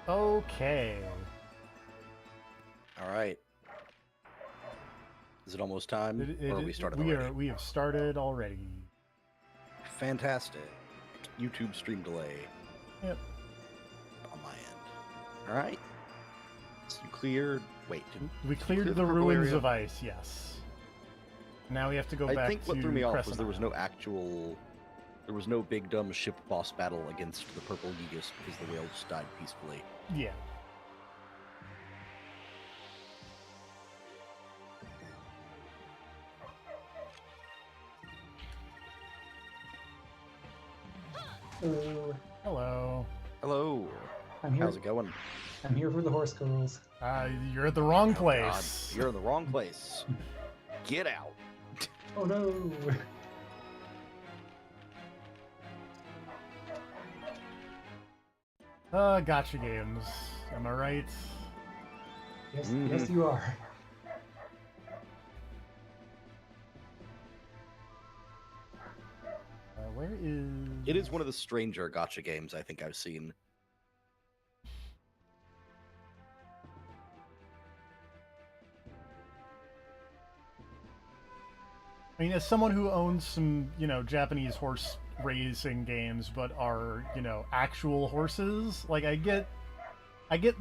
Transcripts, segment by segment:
Okay. All right. Is it almost time, or are we started We already? are. We have started already. Fantastic. YouTube stream delay Yep. on my end. All right. So you cleared. Wait. We Did you cleared clear the purple ruins area? of ice. Yes. Now we have to go I back think to what threw me off was Crescent there was no Island. actual. There was no big dumb ship boss battle against the purple Gigas because the whale just died peacefully. Yeah. Hello. Hello. Hello. I'm here. How's it going? I'm here for the horse girls. You're at the wrong Oh, God, place. you're in the wrong place. Get out. Oh no! Gotcha games. Am I right? Yes, Mhm. yes, you are. Where is? It is one of the stranger gotcha games I think I've seen. I mean, as someone who owns some, Japanese horse racing games, but are, actual horses, like I get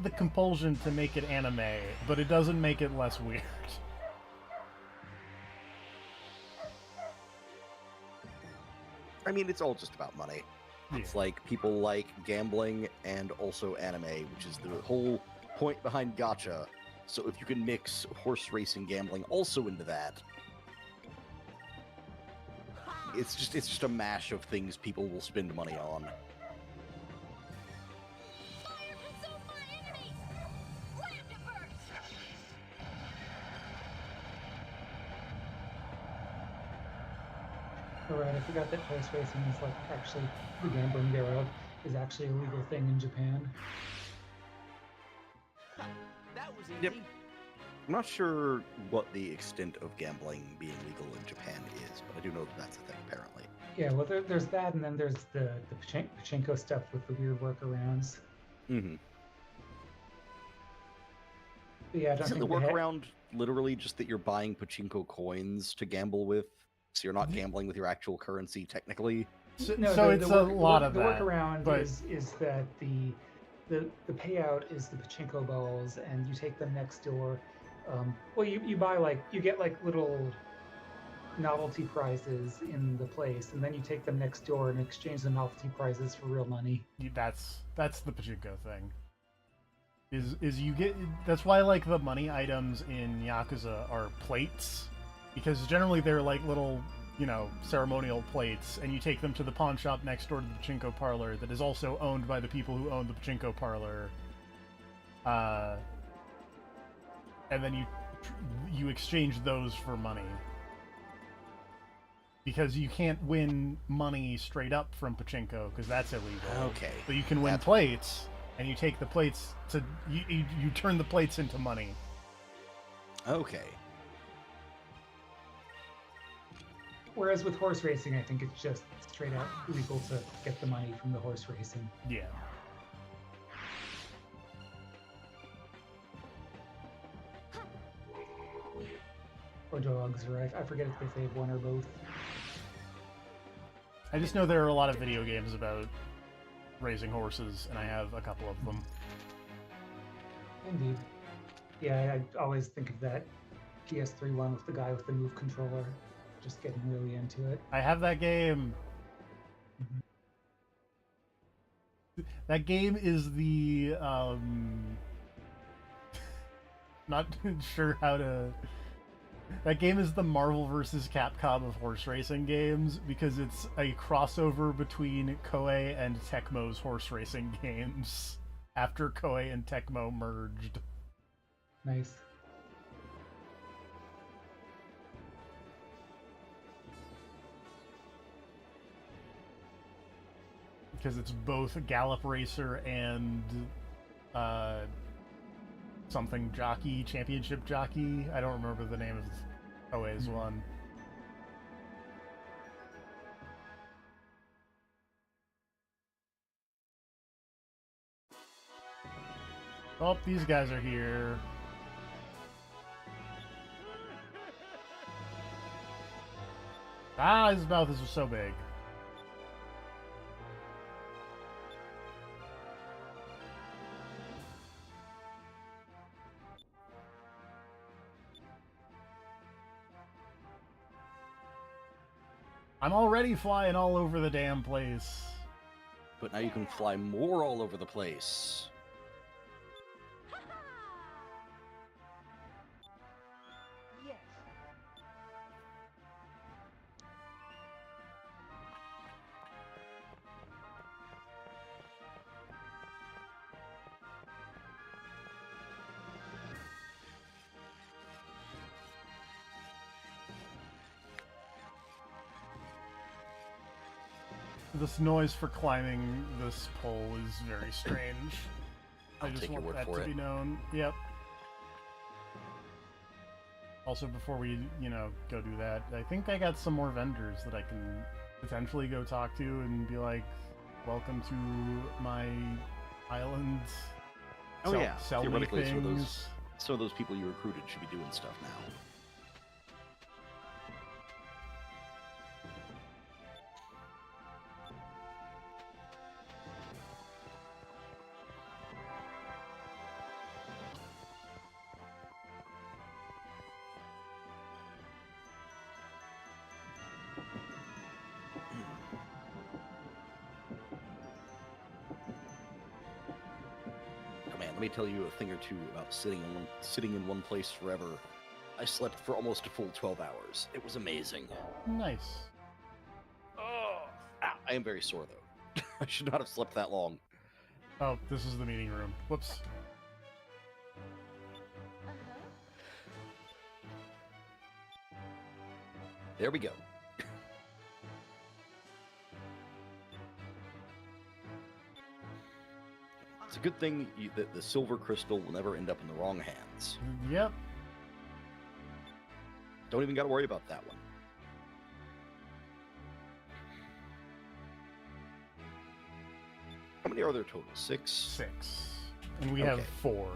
the compulsion to make it anime, but it doesn't make it less weird. I mean, it's all just about money. Yeah. It's like people like gambling and also anime, which is the whole point behind gotcha. So if you can mix horse racing gambling also into that, it's just a mash of things people will spend money on. Alright, I forgot that horse racing is like actually the gambling thereof is actually a legal thing in Japan. That was easy. Yep. I'm not sure what the extent of gambling being legal in Japan is, but I do know that that's a thing apparently. Yeah, well, there's that, and then there's the pachinko stuff with the weird workarounds. Mm-hmm. But yeah, I don't Isn't the think they workaround literally just that you're buying pachinko coins to gamble with? So you're not gambling with your actual currency technically? So, No, so the, it's the a work, lot the, of the that. workaround but is that the payout is the pachinko balls, and you take them next door. Well, you buy you get like little novelty prizes in the place, and then you take them next door and exchange the novelty prizes for real money. that's the pachinko thing. Is you get that's why like the money items in Yakuza are plates, because generally they're like little ceremonial plates, and you take them to the pawn shop next door to the pachinko parlor that is also owned by the people who own the pachinko parlor. And then you exchange those for money, because you can't win money straight up from pachinko because that's illegal. Okay. But you can win plates, and you take the plates to you turn the plates into money. Okay. Whereas with horse racing, I think it's just straight out legal to get the money from the horse racing. Yeah. Or dogs, or I forget if they have one or both. I just know there are a lot of video games about raising horses, and I have a couple of them. Indeed. Yeah, I always think of that PS3 one with the guy with the Move controller, just getting really into it. I have that game. Mhm. That game is the not sure how to. That game is the Marvel vs. Capcom of horse racing games, because it's a crossover between Koei and Tecmo's horse racing games after Koei and Tecmo merged. Nice. Because it's both Gallop Racer and something jockey, championship jockey. I don't remember the name of Koei's one. Oh, these guys are here. Ah, his mouth is so big. I'm already flying all over the damn place. But now you can fly more all over the place. Yes. This noise for climbing this pole is very strange. I I'll just take your want word that for to it. be known. Yep. Also, before we, go do that, I think I got some more vendors that I can potentially go talk to and be like, welcome to my island. Oh yeah, sell me theoretically, things. some of those people you recruited should be doing stuff now. Oh man, let me tell you a thing or two about sitting in one place forever. I slept for almost a full 12 hours. It was amazing. Nice. Oh, I am very sore though. I should not have slept that long. Oh, this is the meeting room. Whoops. There we go. It's a good thing that the silver crystal will never end up in the wrong hands. Yep. Don't even got to worry about that one. How many are there total? 6? 6. And we have Okay. 4.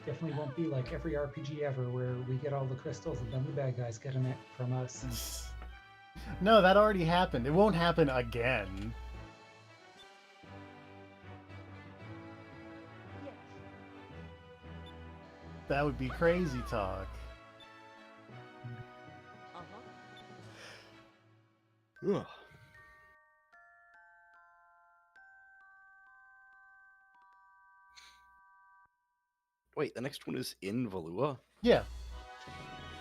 Definitely won't be like every RPG ever where we get all the crystals and then the bad guys get them from us. No, that already happened. It won't happen again. Yes. That would be crazy talk. Uh-huh. Ugh. Wait, the next one is in Valua? Yeah,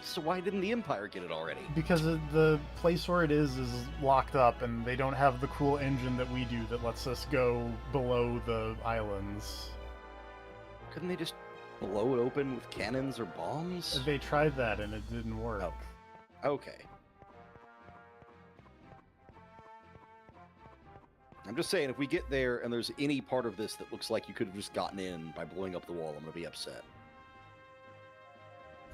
So why didn't the Empire get it already? because the place where it is locked up, and they don't have the cool engine that we do that lets us go below the islands. Couldn't they just blow it open with cannons or bombs? They tried that, and it didn't work. Oh. Okay. I'm just saying, if we get there and there's any part of this that looks like you could have just gotten in by blowing up the wall, I'm gonna be upset.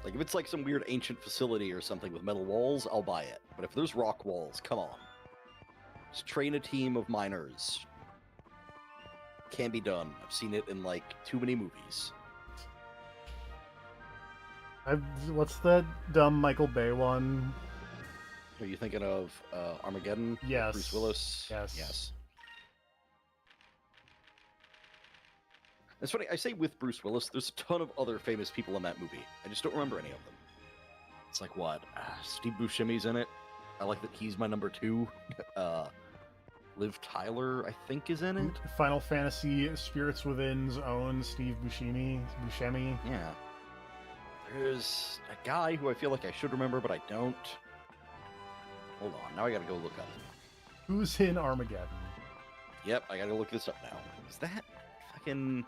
Like, if it's like some weird ancient facility or something with metal walls, I'll buy it. But if there's rock walls, come on. Just train a team of miners. Can be done. I've seen it in, like, too many movies. What's that dumb Michael Bay one? Are you thinking of Armageddon? Yes. Bruce Willis? Yes. Yes. It's funny, I say with Bruce Willis, there's a ton of other famous people in that movie. I just don't remember any of them. It's like, what? Steve Buscemi's in it. I like that he's my number 2. Liv Tyler, I think, is in it. Final Fantasy Spirits Within's own Steve Buscemi. Yeah. There's a guy who I feel like I should remember, but I don't. Hold on, now I gotta go look up. Who's in Armageddon? Yep, I gotta look this up now. Is that fucking...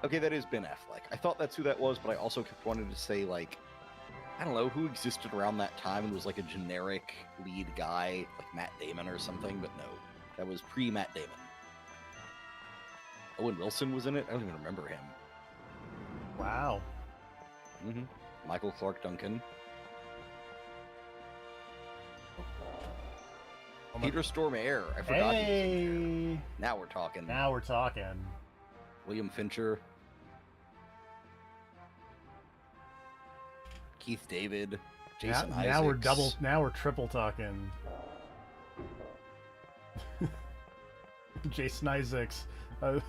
Okay, that is Ben Affleck. I thought that's who that was, but I also kept wanting to say, like, I don't know, who existed around that time and was like a generic lead guy, like Matt Damon or something, but no. That was pre-Matt Damon. Owen Wilson was in it? I don't even remember him. Wow. Mm-hmm. Michael Clark Duncan. Oh my- Peter Stormare. I forgot he was in there. Hey! Now we're talking. Now we're talking. William Fincher, Keith David, Jason Isaacs. Now we're triple talking. Jason Isaacs, a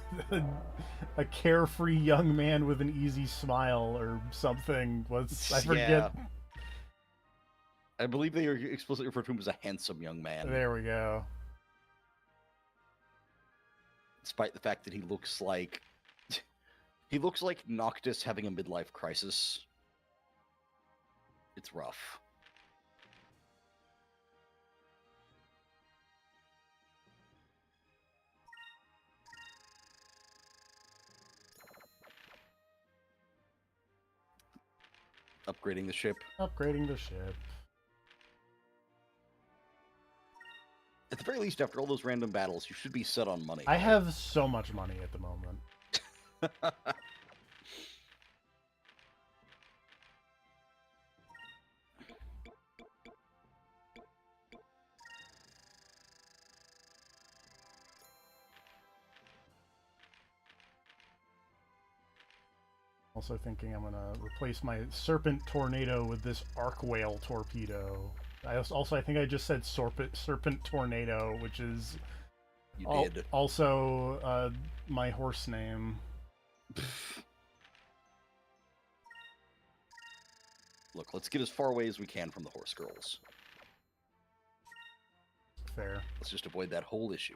carefree young man with an easy smile or something. I forget. Yeah. I believe they explicitly refer to him as a handsome young man. There we go. Despite the fact that he looks like Noctis having a midlife crisis. It's rough. Upgrading the ship. Upgrading the ship. At the very least, after all those random battles, you should be set on money. I have so much money at the moment. Also thinking I'm gonna replace my Serpent Tornado with this Arc Whale Torpedo. I think I just said Serpent Tornado, which is You did. also my horse name. Look, let's get as far away as we can from the horse girls. Fair. Let's just avoid that whole issue.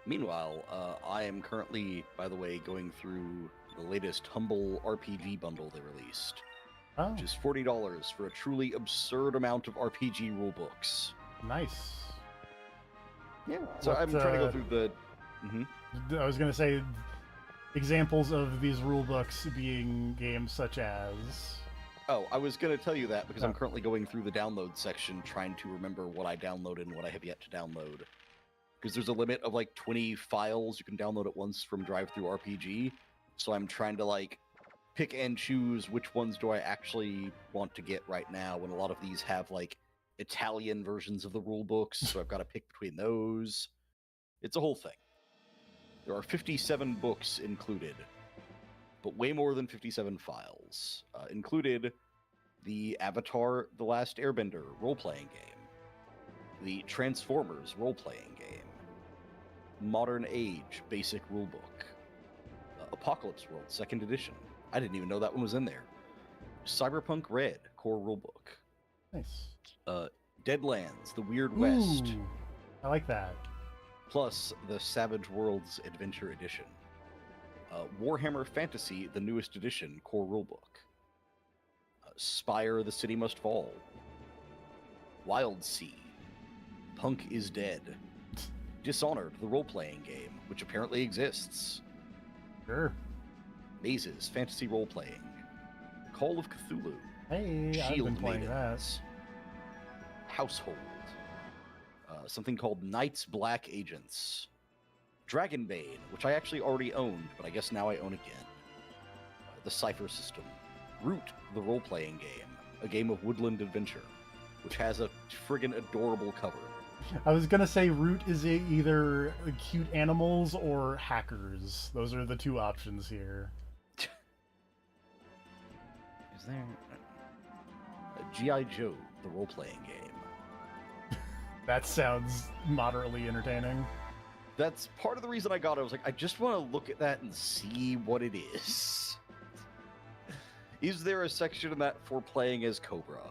Meanwhile, I am currently, by the way, going through the latest Humble RPG bundle they released, Oh, which is $40 for a truly absurd amount of RPG rulebooks. nice. Yeah. So What, I'm trying to go through the. I was gonna say examples of these rule books being games such as. Oh, I was going to tell you that because Oh. I'm currently going through the download section, trying to remember what I downloaded and what I have yet to download. Because there's a limit of like 20 files you can download at once from DriveThruRPG. So I'm trying to like pick and choose which ones do I actually want to get right now, when a lot of these have like Italian versions of the rule books, so I've got to pick between those. It's a whole thing. There are 57 books included, but way more than 57 files. Included the Avatar: The Last Airbender role-playing game, the Transformers role-playing game, Modern Age Basic Rulebook, Apocalypse World 2nd Edition. I didn't even know that one was in there. Cyberpunk Red Core Rulebook. Nice. Deadlands: The Weird West. Ooh, I like that. Plus the Savage Worlds Adventure Edition. Warhammer Fantasy, the newest edition, core rulebook. Spire: The City Must Fall. Wild Sea. Punk is Dead. Dishonored, the role-playing game, which apparently exists. Sure. Mazes, fantasy role-playing. Call of Cthulhu. Hey, I've Shield been playing Maidens. Household. Something called Knights Black Agents. Dragonbane, which I actually already owned, but I guess now I own again. The Cipher System. Root, the role-playing game, a game of woodland adventure, which has a friggin' adorable cover. I was gonna say Root is either cute animals or hackers. Those are the two options here. Is there... G.I. Joe, the role-playing game. That sounds moderately entertaining. That's part of the reason I got it. I was like, I just want to look at that and see what it is. Is there a section in that for playing as Cobra?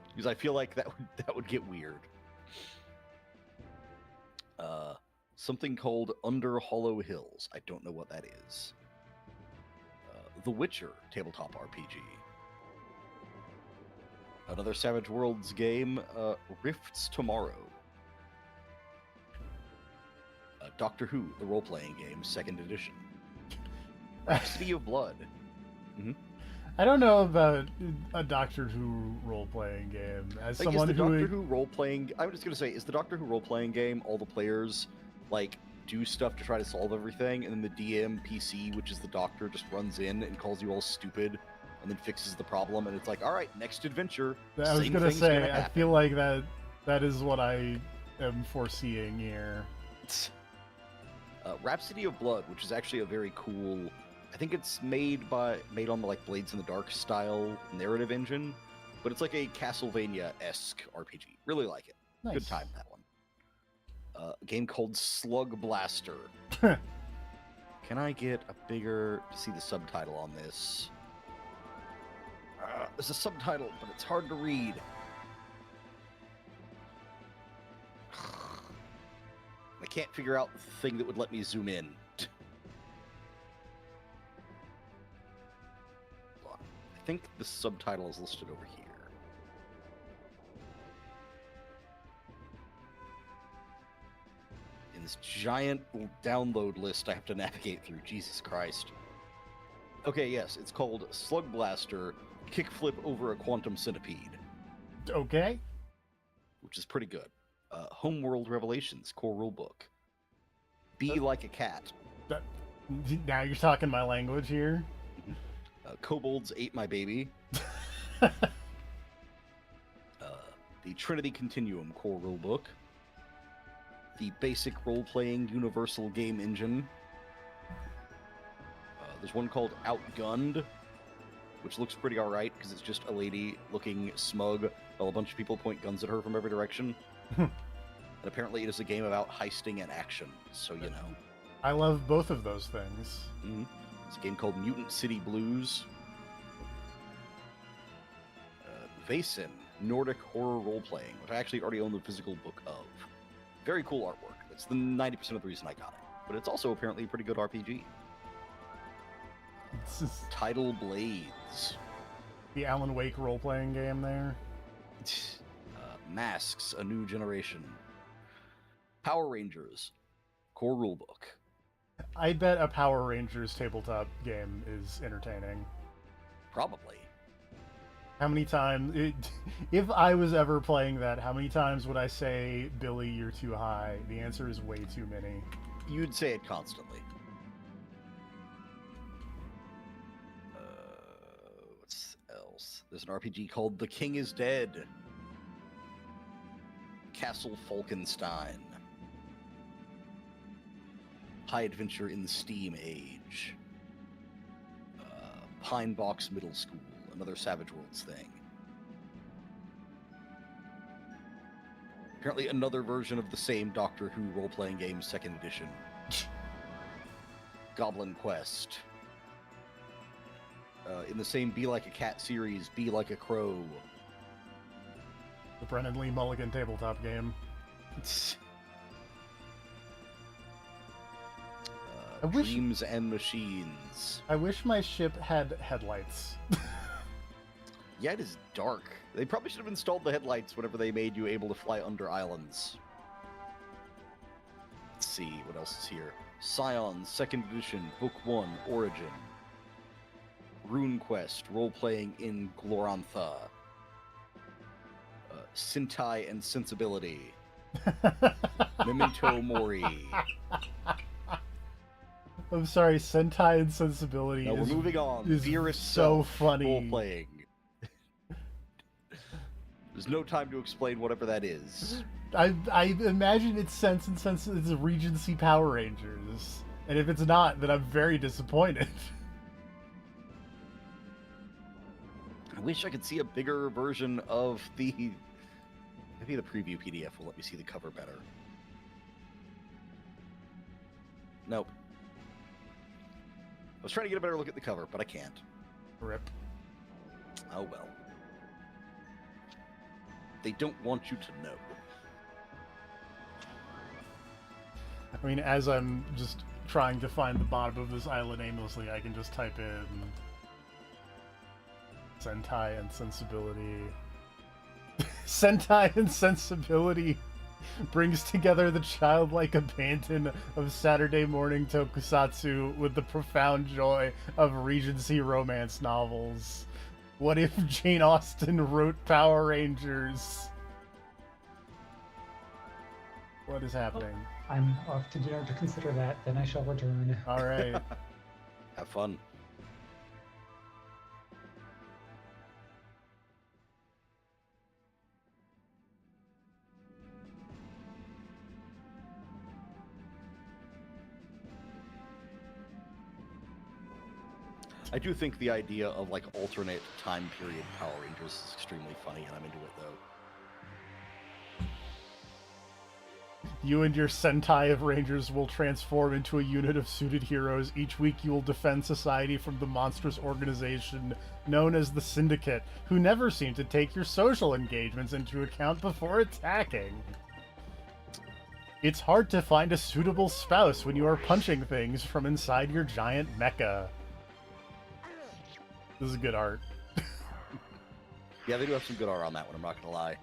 Because I feel like that would get weird. Something called Under Hollow Hills. I don't know what that is. The Witcher tabletop RPG. Another Savage Worlds game, Rifts Tomorrow. Doctor Who, the role-playing game, 2nd edition. City of Blood. I don't know about a Doctor Who role-playing game. As Like, someone is the who Doctor Who role-playing... I'm just going to say, is the Doctor Who role-playing game all the players, like, do stuff to try to solve everything, and then the DM PC, which is the Doctor, just runs in and calls you all stupid, and then fixes the problem, and it's like, all right, next adventure. I was same gonna thing's say, gonna I happen. feel like that That is what I am foreseeing here. Rhapsody of Blood, which is actually a very cool. I think it's made on the like Blades in the Dark style narrative engine, but it's like a Castlevania-esque RPG. Really like it. Nice. Good time that one. A game called Slug Blaster. Can I get a bigger to see the subtitle on this? There's a subtitle, but it's hard to read. I can't figure out the thing that would let me zoom in. I think the subtitle is listed over here. In this giant download list I have to navigate through. Jesus Christ. Okay, yes, it's called Slug Blaster Kickflip Over a Quantum Centipede, Okay. which is pretty good. Homeworld Revelations, core rulebook. Be like a cat. Now you're talking my language here. Kobolds ate my baby. The Trinity Continuum core rulebook. The basic role-playing universal game engine. There's one called Outgunned, which looks pretty alright because it's just a lady looking smug while a bunch of people point guns at her from every direction. And apparently it is a game about heisting and action, so you know. I love both of those things. Mm-hmm. It's a game called Mutant City Blues. Vaesen, Nordic horror role-playing, which I actually already own the physical book of. Very cool artwork. That's the 90% of the reason I got it. But it's also apparently a pretty good RPG. It's just Tidal Blades. the Alan Wake role-playing game there. Masks, A New Generation. Power Rangers, core rulebook. I bet a Power Rangers tabletop game is entertaining. Probably. How many times... if I was ever playing that, how many times would I say, Billy, you're too high? The answer is way too many. You'd say it constantly. What's else? There's an RPG called The King is Dead. Castle Falkenstein. High Adventure in the Steam Age. Pine Box Middle School, another Savage Worlds thing. Apparently another version of the same Doctor Who role-playing game, 2nd edition. Goblin Quest. In the same Be Like a Cat series, Be Like a Crow. The Brennan Lee Mulligan tabletop game. I wish- Dreams and Machines. I wish my ship had headlights. Yeah, it is dark. They probably should have installed the headlights whenever they made you able to fly under islands. Let's see, what else is here? Scion, 2nd edition, Book 1, Origin. RuneQuest, role-playing in Glorantha. Sentai and Sensibility. Memento Mori. I'm sorry, Sentai and Sensibility Now we're is, moving on. is Fear so itself, funny. Role-playing. There's no time to explain whatever that is. I imagine it's Sense and Sense. It's Regency Power Rangers, and if it's not, then I'm very disappointed. I wish I could see a bigger version of the... Maybe the preview PDF will let me see the cover better. Nope. I was trying to get a better look at the cover, but I can't. Rip. Oh well. They don't want you to know. I mean, as I'm just trying to find the bottom of this island aimlessly, I can just type in Sentai and Sensibility. Sentai and Sensibility brings together the childlike abandon of Saturday morning tokusatsu with the profound joy of Regency romance novels. What if Jane Austen wrote Power Rangers? What is happening? I'm off to dinner to consider that, then I shall return. All right. Have fun. I do think the idea of like alternate time period Power Rangers is extremely funny, and I'm into it though. You and your Sentai of Rangers will transform into a unit of suited heroes. Each week you will defend society from the monstrous organization known as the Syndicate, who never seem to take your social engagements into account before attacking. It's hard to find a suitable spouse when you are punching things from inside your giant mecha. This is good art. Yeah, they do have some good art on that one, I'm not gonna lie.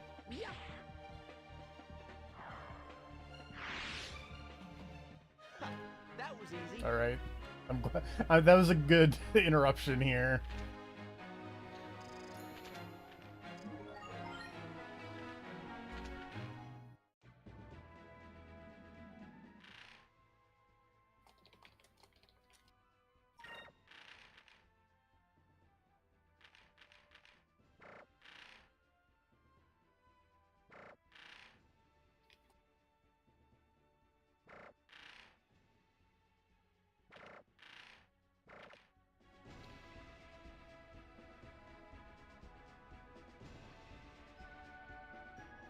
That was easy. All right, I'm glad that was a good interruption here.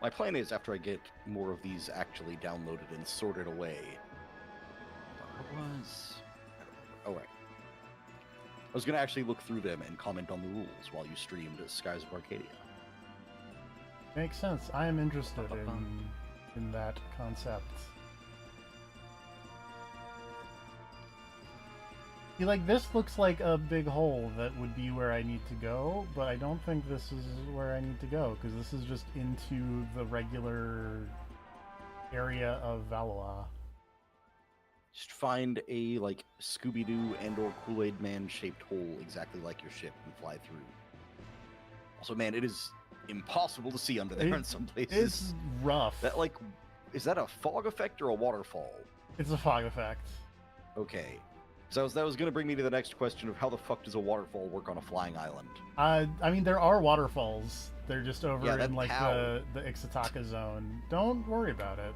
My plan is, after I get more of these actually downloaded and sorted away... What was... Oh, right. I was going to actually look through them and comment on the rules while you streamed Skies of Arcadia. Makes sense. I am interested in that concept. See, like, this looks like a big hole that would be where I need to go, but I don't think this is where I need to go, because this is just into the regular area of Valois. Just find a, like, Scooby-Doo and or Kool-Aid Man-shaped hole exactly like your ship and fly through. Also, man, it is impossible to see under there in some places. It's rough. That, like, is that a fog effect or a waterfall? It's a fog effect. Okay. So that was going to bring me to the next question of how the fuck does a waterfall work on a flying island? I mean, there are waterfalls. They're just over Yeah, in, that's like, how. the Ixataka zone. Don't worry about it.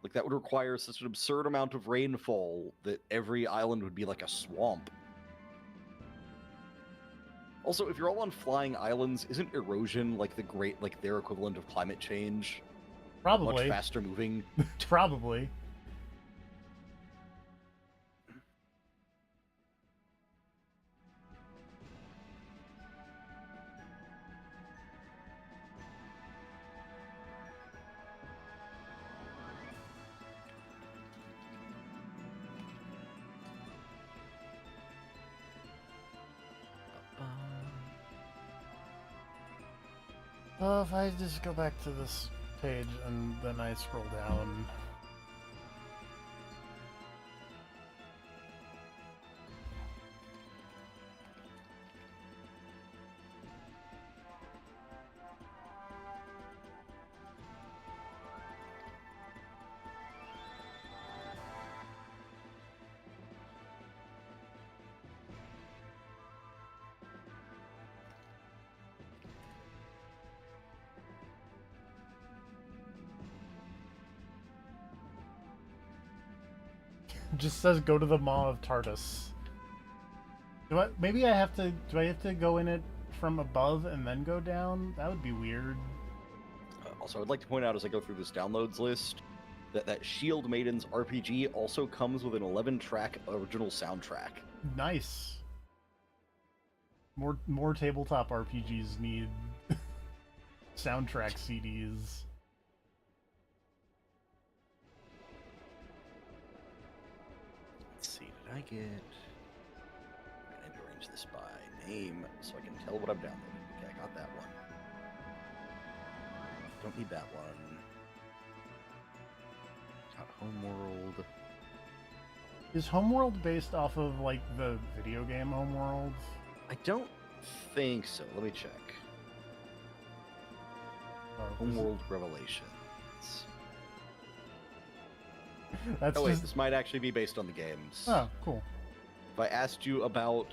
Like, that would require such an absurd amount of rainfall that every island would be like a swamp. Also, if you're all on flying islands, isn't erosion like their equivalent of climate change? Probably. Much faster moving. Probably. If I just go back to this page and then I scroll down. It just says go to the Maw of Tartus. Maybe I have to. Do I have to go in it from above and then go down? That would be weird. Also, I'd like to point out as I go through this downloads list that Shield Maiden's RPG also comes with an 11-track original soundtrack. Nice. More tabletop RPGs need soundtrack CDs. Let's see, did I get... I need to arrange this by name so I can tell what I've downloaded. Okay, I got that one. Don't need that one. Got Homeworld. Is Homeworld based off of, like, the video game Homeworld? I don't think so. Let me check. Homeworld Revelations. That's Oh wait, just... this might actually be based on the games. Oh, cool. If I asked you about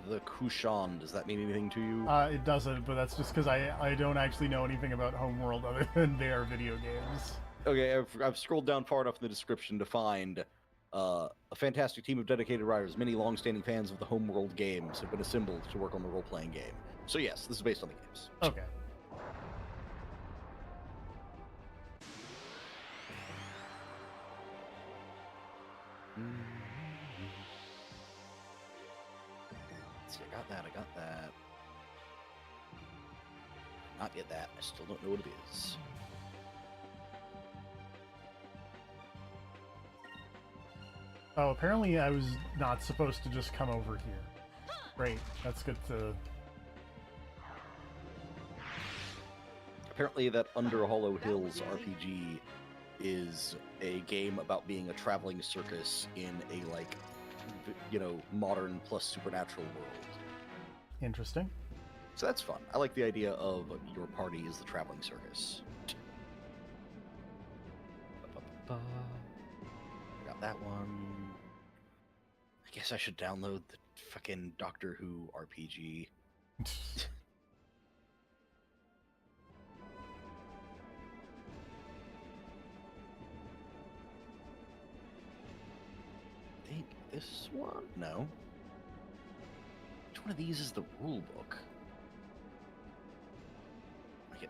the Kushan, does that mean anything to you? It doesn't, but that's just because I don't actually know anything about Homeworld other than they are video games. Okay, I've scrolled down far enough in the description to find A fantastic team of dedicated writers, many long-standing fans of the homeworld games, have been assembled to work on the role-playing game. So yes, this is based on the games. Okay. Let's see, I got that. Not yet that. I still don't know what it is. Oh, apparently I was not supposed to just come over here. Great, that's good to... Apparently that Under Hollow Hills RPG is a game about being a traveling circus in a, like, modern plus supernatural world. Interesting. So that's fun. I like the idea of your party is the traveling circus. Got that one. I guess I should download the fucking Doctor Who RPG. I think this one? No. Which one of these is the rule book?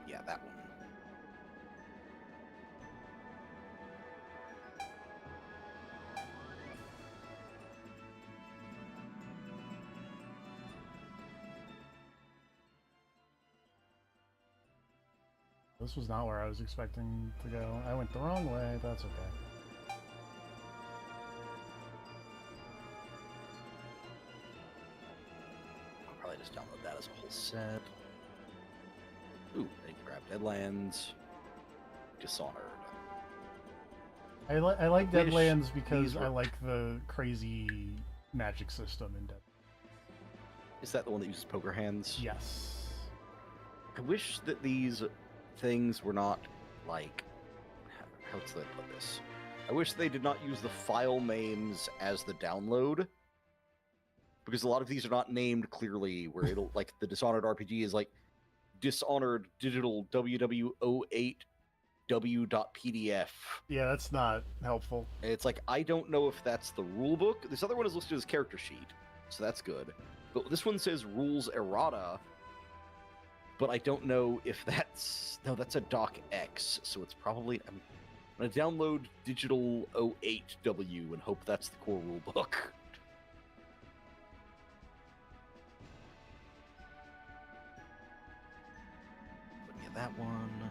Yeah, that one. This was not where I was expecting to go. I went the wrong way, but that's okay. I'll probably just download that as a whole set. Ooh, I grab Deadlands. Dishonored. I like Wish Deadlands because these were- I like the crazy magic system in Dead. Is that the one that uses poker hands? Yes. I wish that these things were not, like... How to put this? I wish they did not use the file names as the download. Because a lot of these are not named clearly, where it'll, like, the Dishonored RPG is like Dishonored Digital WW08 w.pdf. Yeah, that's not helpful. It's like, I don't know if that's the rule book. This other one is listed as character sheet, so that's good. But this one says rules errata, but I don't know if that's... No, that's a docx, so it's probably... I'm going to download Digital 08W and hope that's the core rule book. But yeah, that one...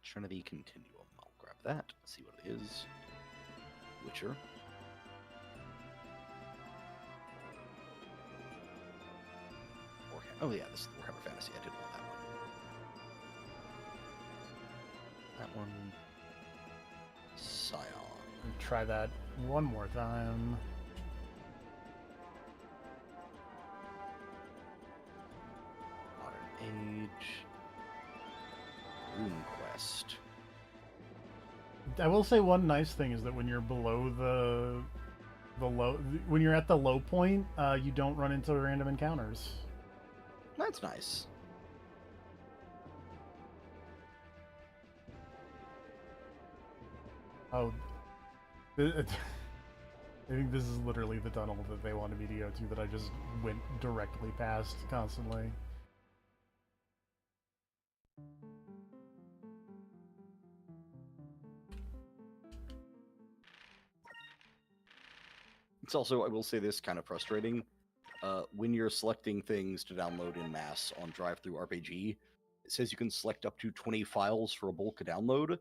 Trinity Continuum. I'll grab that, see what it is. Witcher. Oh yeah, this is the Warhammer Fantasy. I did want that one. That one. Scion. Try that one more time. Modern Age. Rune Quest. I will say one nice thing is that when you're below when you're at the low point, you don't run into random encounters. That's nice. Oh, I think this is literally the tunnel that they wanted me to go to that I just went directly past constantly. It's also, I will say this, kind of frustrating. When you're selecting things to download in mass on DriveThruRPG, it says you can select up to 20 files for a bulk download,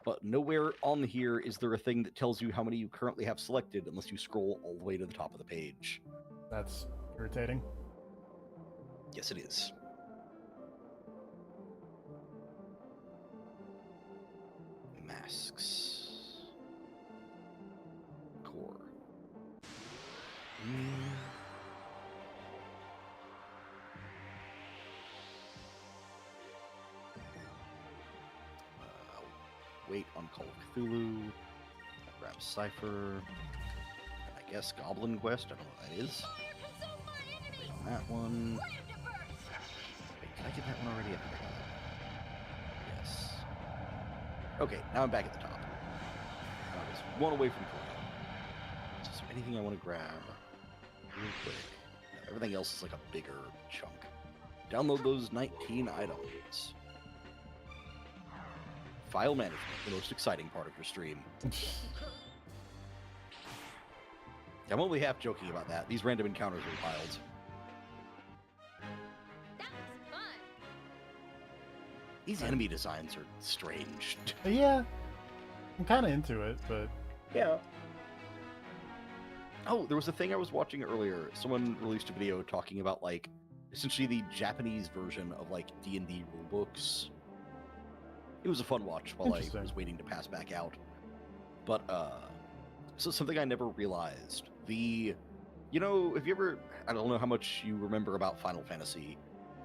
but nowhere on here is there a thing that tells you how many you currently have selected unless you scroll all the way to the top of the page. That's irritating. Yes, it is. Masks. Core. Wait on Call of Cthulhu. Grab Cypher. And I guess Goblin Quest. I don't know what that is. Wait on that one. Wait, did I get that one already? I think I got that one. Yes. Okay, now I'm back at the top. I was one away from Korea. Is there anything I want to grab real quick? No, everything else is like a bigger chunk. Download those 19 items. File management, the most exciting part of your stream. I'm only half joking about that. These random encounters are wild. That was fun. These enemy designs are strange. Yeah, I'm kind of into it, but Yeah. Oh, there was a thing I was watching earlier. Someone released a video talking about, like, essentially the Japanese version of, like, D&D rulebooks. It was a fun watch while I Interesting. was waiting to pass back out. But, so something I never realized. You know, if you ever, I don't know how much you remember about Final Fantasy.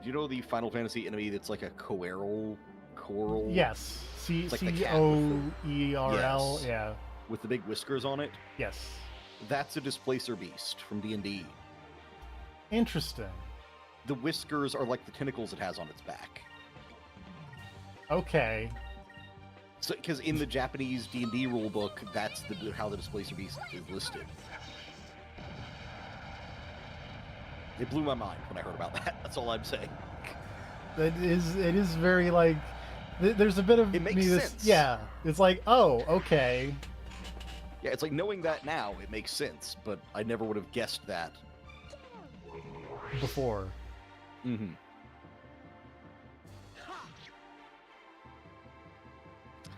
Do you know the Final Fantasy enemy that's like a coral? yes, It's like the cat with Coerl, Yes. yeah, With the big whiskers on it? yes, That's a Displacer Beast from D&D. interesting. The whiskers are like the tentacles it has on its back. Okay, So, because in the Japanese D&D rulebook, that's how the Displacer Beast is listed. It blew my mind when I heard about that. That's all I'm saying. it is very like there's a bit of It makes me sense. yeah, it's like, oh, okay, Yeah, it's like knowing that now, it makes sense, but I never would have guessed that. before. Mm-hmm.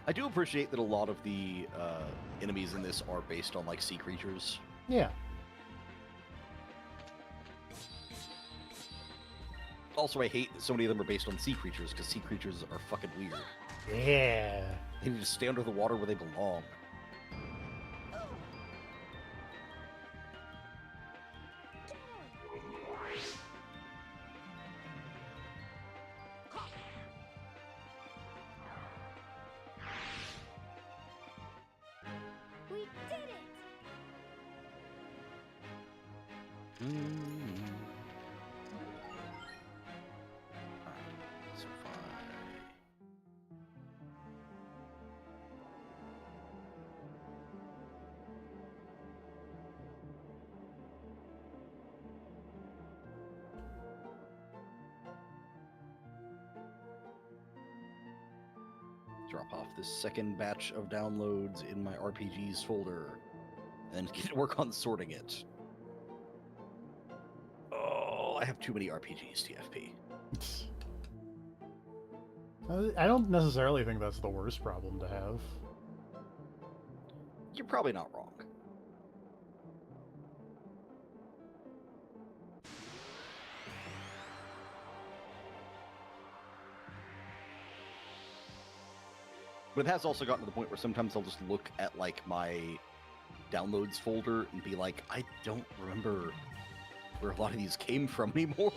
I do appreciate that a lot of the enemies in this are based on, like, sea creatures. Yeah, Also, I hate that so many of them are based on sea creatures, because sea creatures are fucking weird. yeah. They need to stay under the water where they belong. We did it. So far. Drop off this second batch of downloads in my RPGs folder, and get to work on sorting it. Oh, I have too many RPGs, TFP. I don't necessarily think that's the worst problem to have. You're probably not wrong. But it has also gotten to the point where sometimes I'll just look at, like, my downloads folder and be like, I don't remember where a lot of these came from anymore.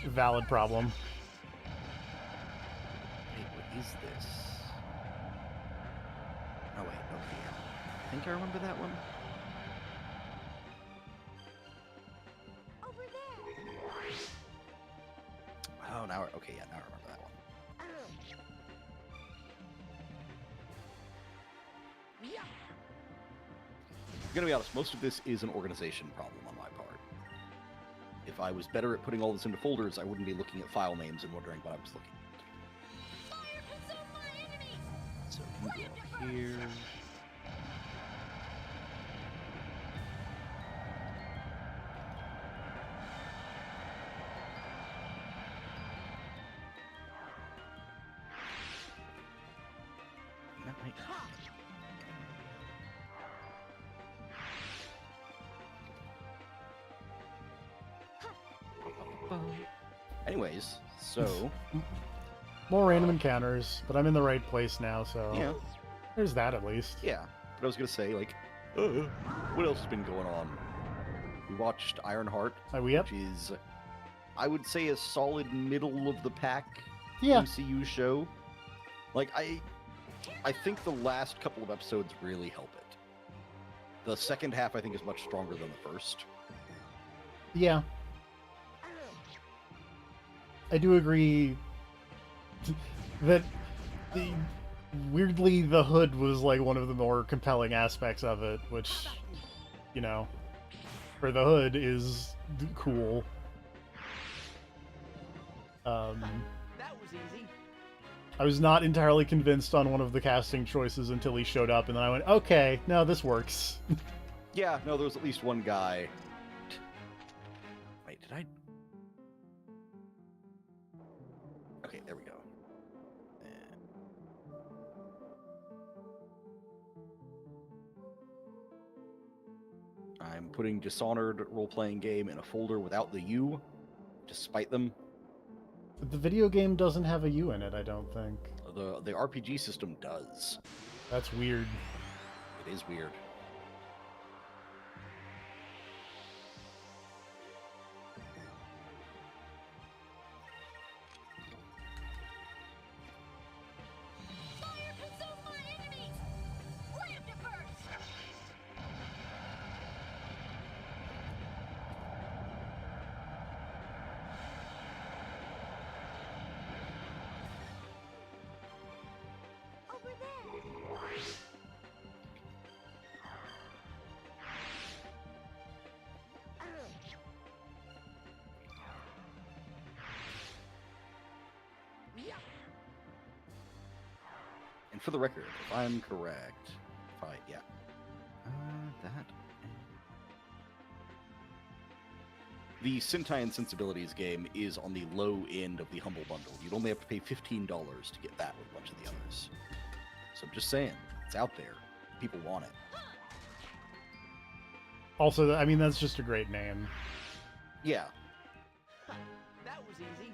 Valid problem. Wait, what is this? Oh, wait, okay, yeah. I think I remember that one. Over there. Oh, okay, yeah, now I remember that one. Yeah. I'm gonna be honest, most of this is an organization problem on my part. If I was better at putting all this into folders, I wouldn't be looking at file names and wondering what I was looking at. Fire consume my enemies. So you go up here. That might not be it. Anyways, so More random encounters, but I'm in the right place now, so yeah, there's that at least. yeah. But I was gonna say, like, what else has been going on? We watched Ironheart, Are we up? which is, I would say, a solid middle of the pack Yeah. MCU show. Like, I think the last couple of episodes really help it. The second half, I think, is much stronger than the first. Yeah. I do agree. that the, weirdly the hood was like one of the more compelling aspects of it, which, you know, for the hood is cool. That was easy. I was not entirely convinced on one of the casting choices until he showed up, and then I went, okay, no, this works. Yeah, no, there was at least one guy. Wait, did I? Okay, there we go. I'm putting Dishonored role-playing game in a folder without the U, to spite them. But the video game doesn't have a U in it, I don't think. The RPG system does. That's weird. It is weird. Fire consume my enemies! Land it first! Over there! Yeah. And for the record, if I'm correct, yeah. That. The Sentai and Sensibilities game is on the low end of the Humble Bundle. You'd only have to pay $15 to get that with a bunch of the others. So I'm just saying, it's out there. People want it. Also, I mean, that's just a great name. Yeah. That was easy.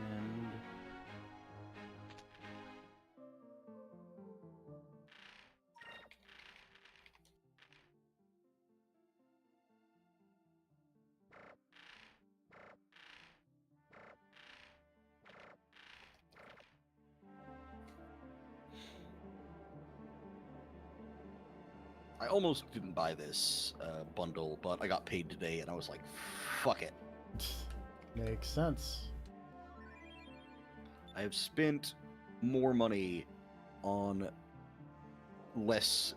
And I almost didn't buy this bundle, but I got paid today, and I was like, fuck it. Makes sense. I have spent more money on less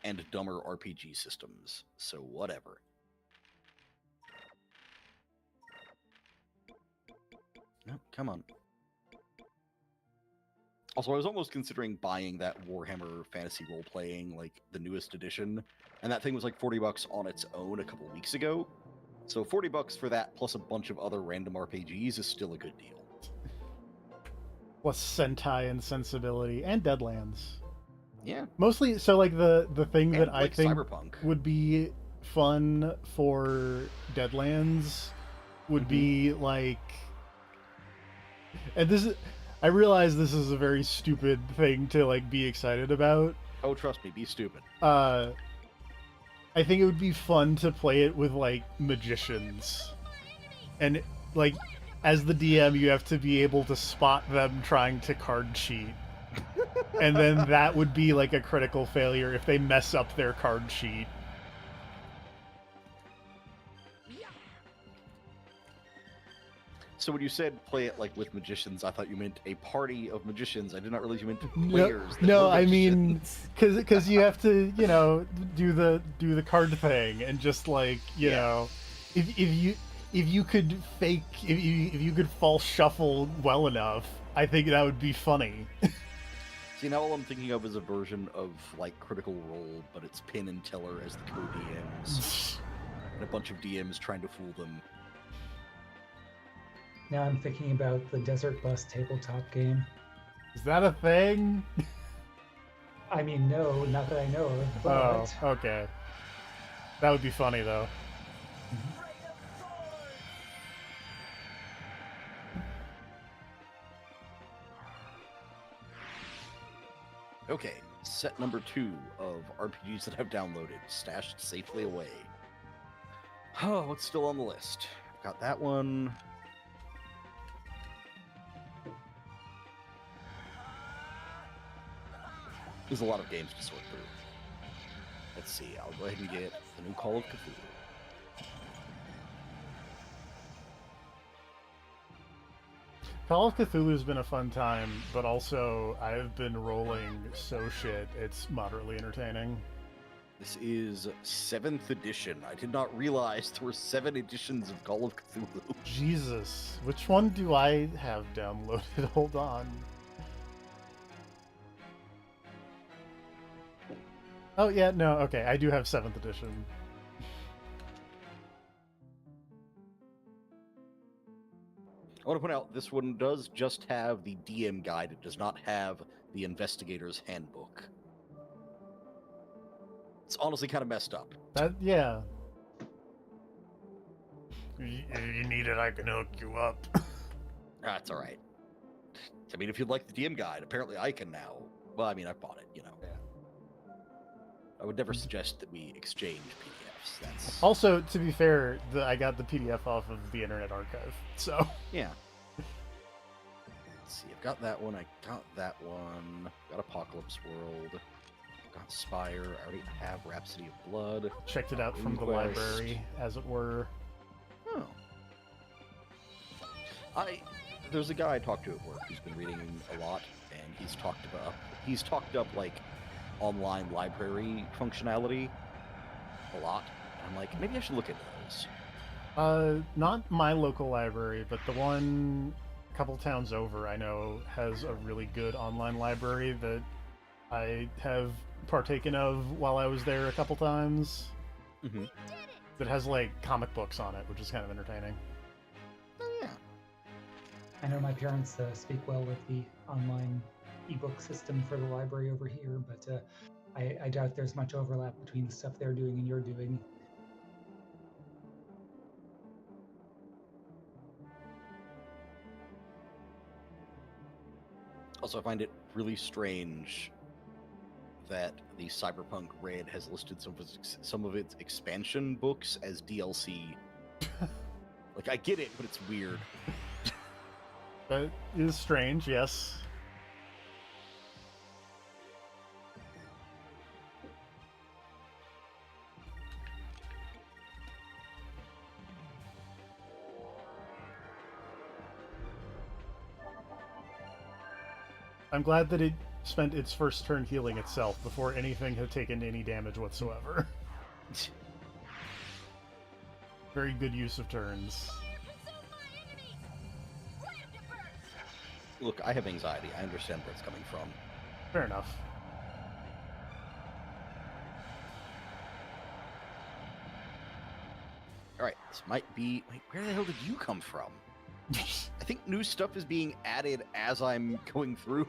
and dumber RPG systems, so whatever. No, come on. Also, I was almost considering buying that Warhammer Fantasy Role-Playing, like, the newest edition, and that thing was like $40 on its own a couple weeks ago. So $40 for that, plus a bunch of other random RPGs, is still a good deal. Plus Sentai and Sensibility and Deadlands. Yeah. Mostly, so like the thing And, that I like, think Cyberpunk. would be fun for Deadlands would be like, and this is, I realize this is a very stupid thing to like be excited about. Oh, trust me, be stupid. I think it would be fun to play it with like magicians, and like as the DM, you have to be able to spot them trying to card cheat. And then that would be like a critical failure if they mess up their card sheet. So when you said play it like with magicians, I thought you meant a party of magicians. I did not realize you meant No, players. that no, were I mean, magicians. because you have to, you know, do the card thing, and just like, you know, if you could fake, if you could false shuffle well enough, I think that would be funny. See, now all I'm thinking of is a version of like Critical Role, but it's Penn and Teller as the co-DMs, and a bunch of DMs trying to fool them. Now I'm thinking about the Desert Bus tabletop game. Is that a thing? I mean, no, not that I know of, Oh, but okay. That would be funny though. Okay, set number 2 of RPGs that I've downloaded, stashed safely away. Oh, what's still on the list? Got that one. There's a lot of games to sort through. Let's see, I'll go ahead and get the new Call of Cthulhu. Call of Cthulhu's been a fun time, but also I've been rolling so shit, it's moderately entertaining. This is 7th edition. I did not realize there were 7 editions of Call of Cthulhu. Jesus, which one do I have downloaded? Hold on. Oh yeah, no, okay, I do have 7th edition. I want to point out this one does just have the DM guide. It does not have the Investigator's Handbook. It's honestly kind of messed up. That, yeah. If you need it, I can hook you up. That's all right. I mean, if you'd like the DM guide, apparently I can now. Well, I mean, I bought it, you know. Yeah. I would never suggest that we exchange PDFs. That's Also, to be fair, I got the PDF off of the Internet Archive, so... yeah. Let's see. I've got that one. I got that one. Got Apocalypse World. Got Spire. I already have Rhapsody of Blood. Checked it out from the Inquest. library, as it were. Oh. There's a guy I talked to at work who's been reading a lot, and he's talked up like online library functionality a lot. And I'm like, maybe I should look into those. Not my local library, but the one a couple towns over I know has a really good online library that I have partaken of while I was there a couple times. Mm-hmm. That has like comic books on it, which is kind of entertaining. Oh yeah. I know my parents speak well with the online ebook system for the library over here, but I doubt there's much overlap between the stuff they're doing and you're doing. Also, I find it really strange that the Cyberpunk Red has listed some of its expansion books as DLC. Like, I get it, but it's weird. That is strange, yes. I'm glad that it spent its first turn healing itself before anything had taken any damage whatsoever. Very good use of turns. Look, I have anxiety. I understand where it's coming from. Fair enough. Alright, this might be... Wait, where the hell did you come from? I think new stuff is being added as I'm going through.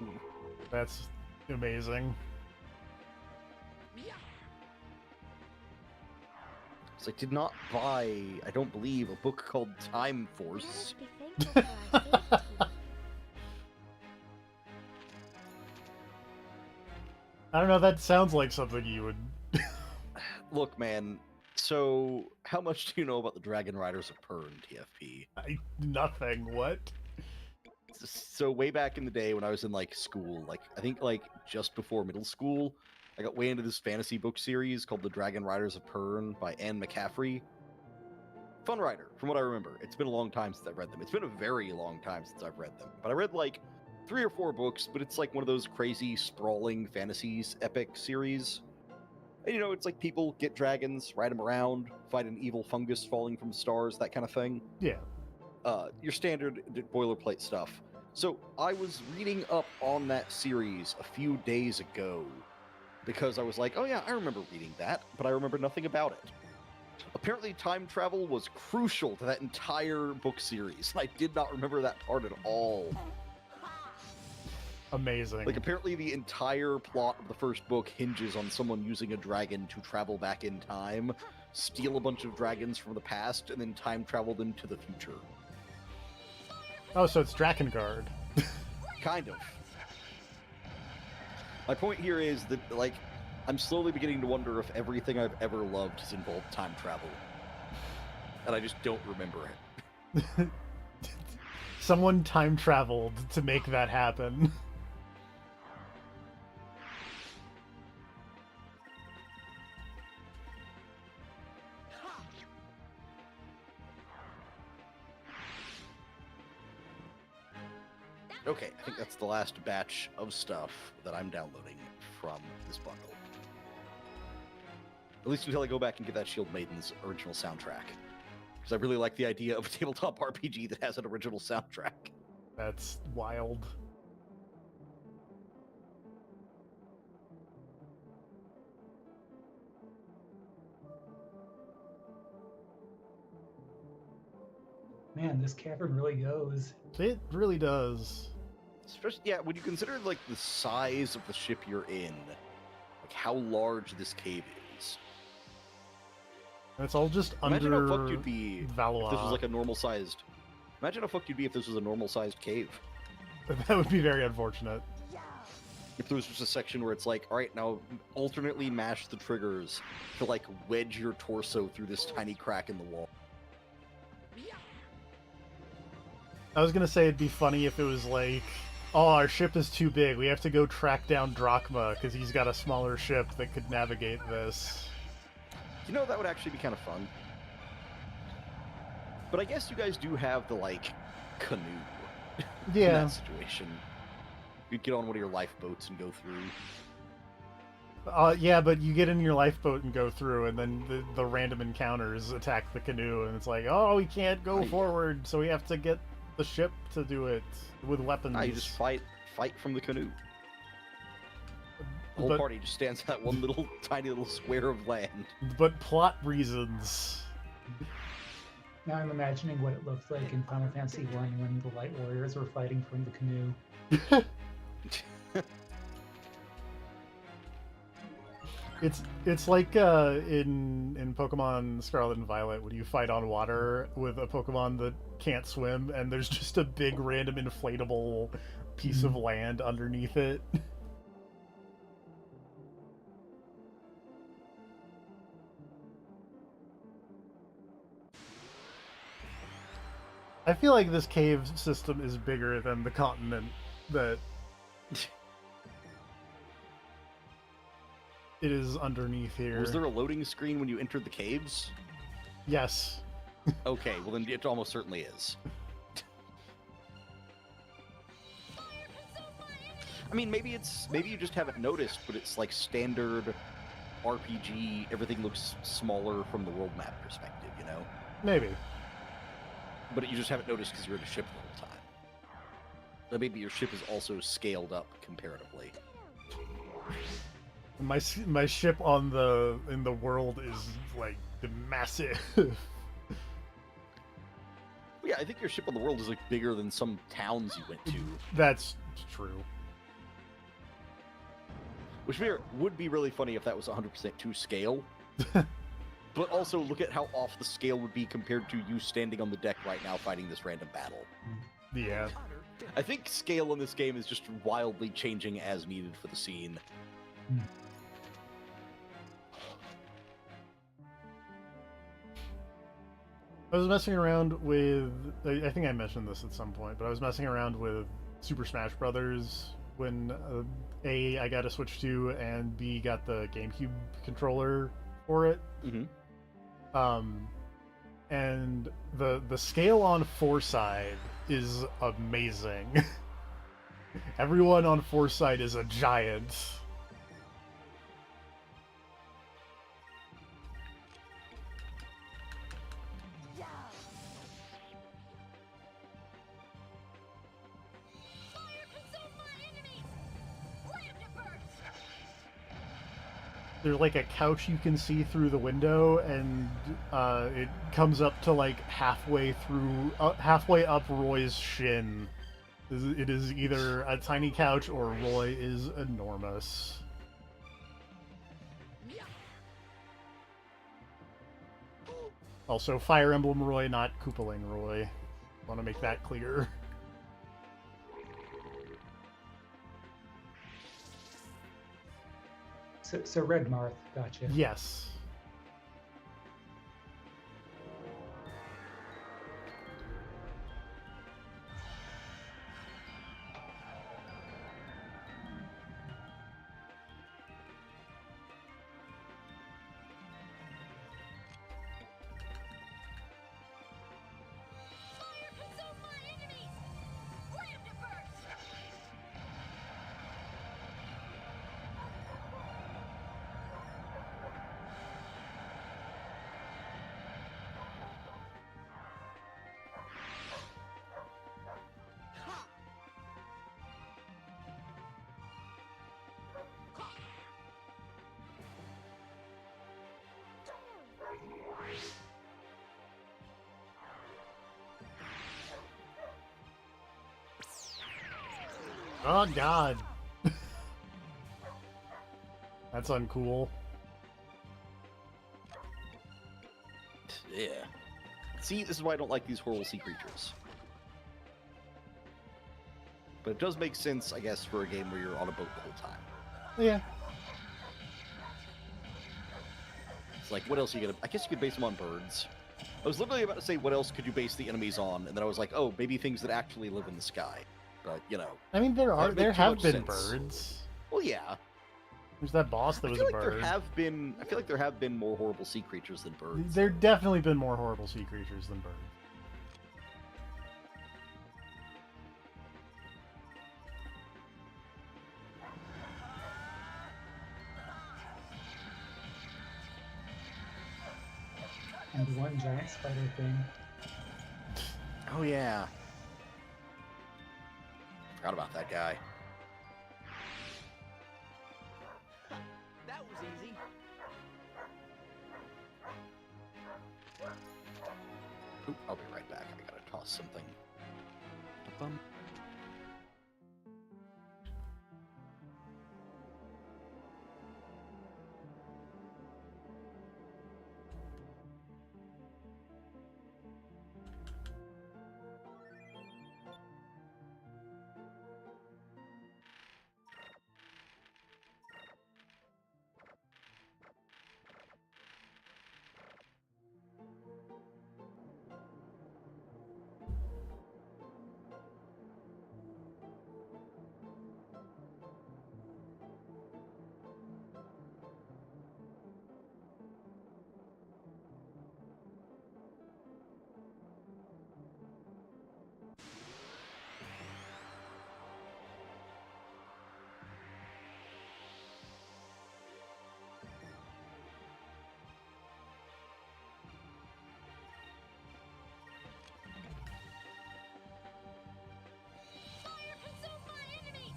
That's amazing. So I did not buy, I don't believe, a book called Time Force. I don't know, that sounds like something you would... Look, man, so how much do you know about the Dragon Riders of Pern, TFP? Nothing, what? So way back in the day when I was in, like, school, like, I think, like, just before middle school, I got way into this fantasy book series called The Dragon Riders of Pern by Anne McCaffrey. Fun writer, from what I remember. It's been a long time since I've read them. It's been a very long time since I've read them. But I read, like, 3 or 4 books, but it's like one of those crazy, sprawling fantasies epic series. And, you know, it's like people get dragons, ride them around, fight an evil fungus falling from stars, that kind of thing. Yeah. Your standard boilerplate stuff. So I was reading up on that series a few days ago because I was like, oh yeah, I remember reading that, but I remember nothing about it. Apparently time travel was crucial to that entire book series. I did not remember that part at all. Amazing. Like, apparently the entire plot of the first book hinges on someone using a dragon to travel back in time, steal a bunch of dragons from the past, and then time travel them to the future. Oh, so it's Drakengard. Kind of. My point here is that, like, I'm slowly beginning to wonder if everything I've ever loved has involved time travel. And I just don't remember it. Someone time traveled to make that happen. Okay, I think that's the last batch of stuff that I'm downloading from this bundle. At least until I go back and get that Shield Maiden's original soundtrack. Because I really like the idea of a tabletop RPG that has an original soundtrack. That's wild. Man, this cavern really goes. It really does. Especially, yeah, when you consider like the size of the ship you're in, like how large this cave is. And it's all just Imagine under how fucked you'd be Valois. if this was like a normal sized. Imagine how fucked you'd be if this was a normal sized cave. That would be very unfortunate. If there was just a section where it's like, all right, now alternately mash the triggers to like wedge your torso through this tiny crack in the wall. I was gonna say it'd be funny if it was like, oh, our ship is too big. We have to go track down Drachma because he's got a smaller ship that could navigate this. You know, that would actually be kind of fun. But I guess you guys do have the like canoe in Yeah. that situation. You'd get on one of your lifeboats and go through. Yeah, but you get in your lifeboat and go through, and then the random encounters attack the canoe, and it's like, oh, we can't go Right. forward, so we have to get the ship to do it with weapons. You just fight from the canoe. The whole But- party just stands on that one little tiny little square of land. But plot reasons. Now I'm imagining what it looked like in Final Fantasy I when the Light Warriors were fighting from the canoe. It's like in Pokemon Scarlet and Violet when you fight on water with a Pokemon that can't swim, and there's just a big random inflatable piece of land underneath it. I feel like this cave system is bigger than the continent that it is underneath here. Was there a loading screen when you entered the caves? Yes. Okay, well then it almost certainly is. I mean, maybe you just haven't noticed, but it's like standard RPG. Everything looks smaller from the world map perspective, you know. Maybe. But you just haven't noticed because you're in a ship the whole time. But maybe your ship is also scaled up comparatively. My ship in the world is like massive. Yeah, I think your ship on the world is like bigger than some towns you went to. That's true. Which would be really funny if that was 100% to scale. But also look at how off the scale would be compared to you standing on the deck right now fighting this random battle. Yeah. I think scale in this game is just wildly changing as needed for the scene. I was messing around with. I think I mentioned this at some point, but I was messing around with Super Smash Brothers when A, I got a Switch 2, and B, got the GameCube controller for it. Mm-hmm. And the scale on Foresight is amazing. Everyone on Foresight is a giant. There's like a couch you can see through the window, and it comes up to like halfway up Roy's shin. It is either a tiny couch or Roy is enormous. Also, Fire Emblem Roy, not Koopaling Roy. Want to make that clear. So Red Marth, gotcha. Yes. Oh god. That's uncool. Yeah. See, this is why I don't like these horrible sea creatures. But it does make sense, I guess, for a game where you're on a boat the whole time. Yeah. It's like, what else are you gonna... I guess you could base them on birds. I was literally about to say, what else could you base the enemies on? And then I was like, oh, maybe things that actually live in the sky. But, you know. I mean, there That have makes too much been sense. birds. Well, yeah. There's that boss that I was feel a like bird. I feel like there have been more horrible sea creatures than birds. There definitely been more horrible sea creatures than birds. And one giant spider thing. Oh, yeah. Forgot about that guy. That was easy. Oop, I'll be right back. I gotta toss something. Ba-bum. Fire consume my enemies!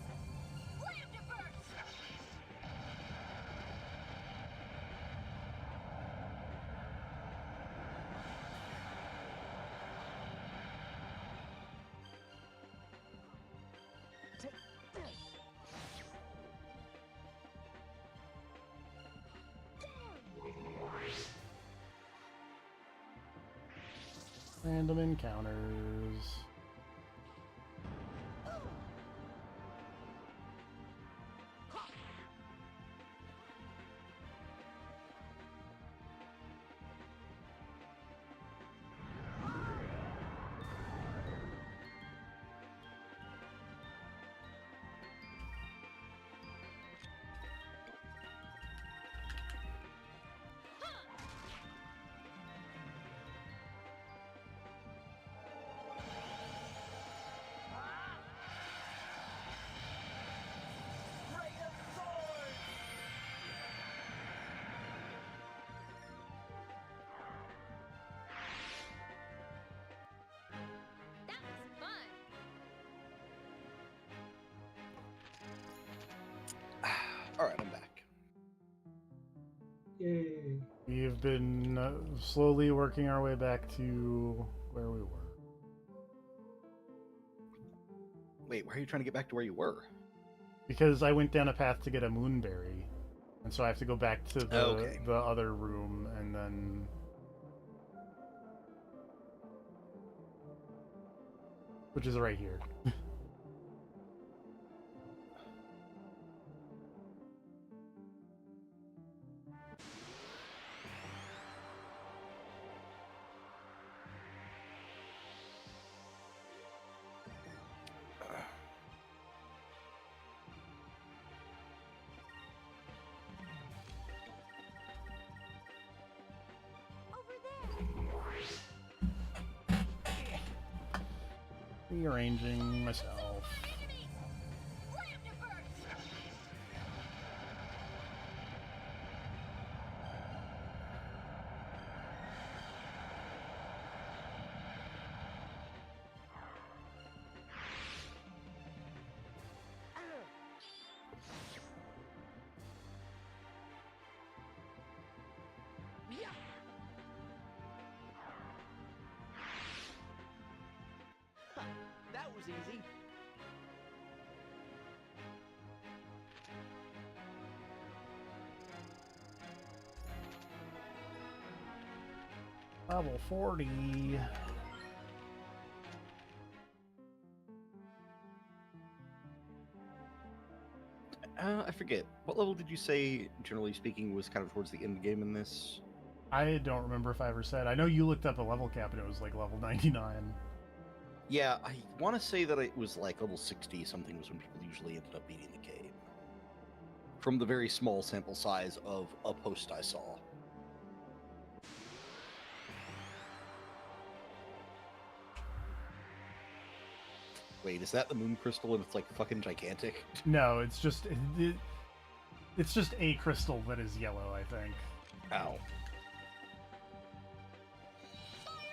Land to burst! Random encounters. That was fun! Alright, I'm back. Yay. We've been slowly working our way back to where we were. Wait, why are you trying to get back to where you were? Because I went down a path to get a moonberry. And so I have to go back to the other room and then... Which is right here. Over there! Rearranging myself. Enemies! Land to burst! Yeah. Huh, that was easy. Level 40. I forget. What level did you say, generally speaking, was kind of towards the end of the game in this? I don't remember if I ever said. I know you looked up a level cap and it was like level 99. Yeah, I want to say that it was like level 60 something was when people usually ended up beating the game. From the very small sample size of a post I saw. Wait, is that the moon crystal and it's like fucking gigantic? No, it's just it's just a crystal that is yellow, I think. Ow.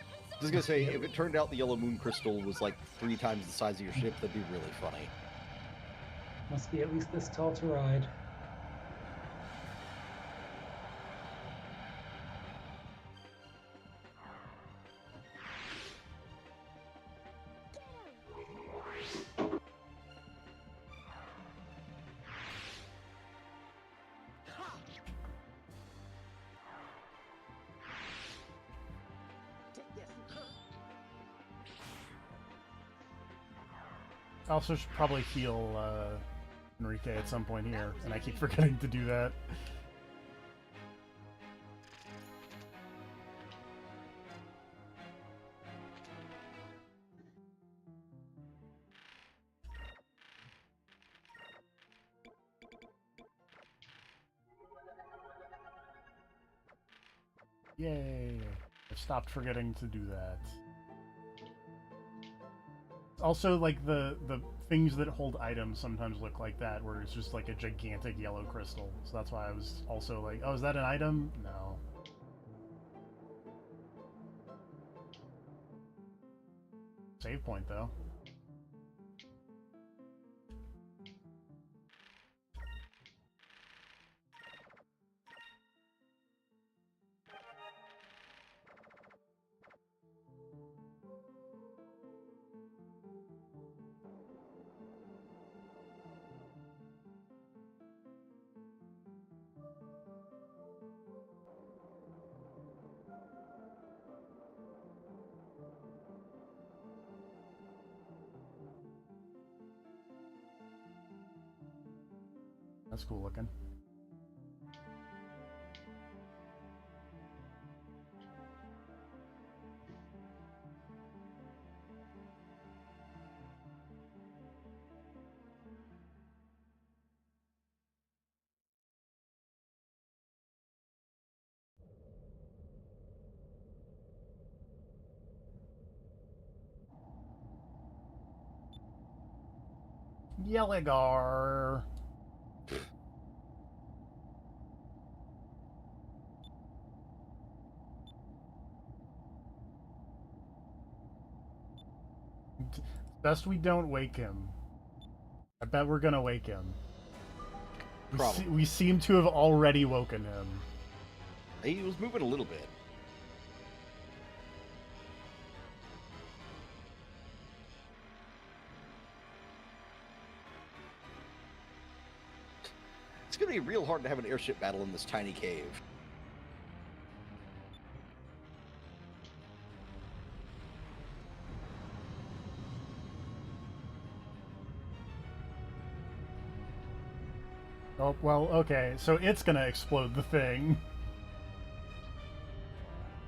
I was gonna say, if it turned out the yellow moon crystal was like 3 times the size of your ship, that'd be really funny. Must be at least this tall to ride. I also should probably heal Enrique at some point here, and I keep forgetting to do that. Yay! I stopped forgetting to do that. Also, like, the things that hold items sometimes look like that, where it's just like a gigantic yellow crystal. So that's why I was also like, oh, is that an item? No. Save point, though. That's cool looking. Yelligar. Best we don't wake him. I bet we're gonna wake him. We seem to have already woken him. He was moving a little bit. It's gonna be real hard to have an airship battle in this tiny cave. Oh, well, okay, so it's gonna explode the thing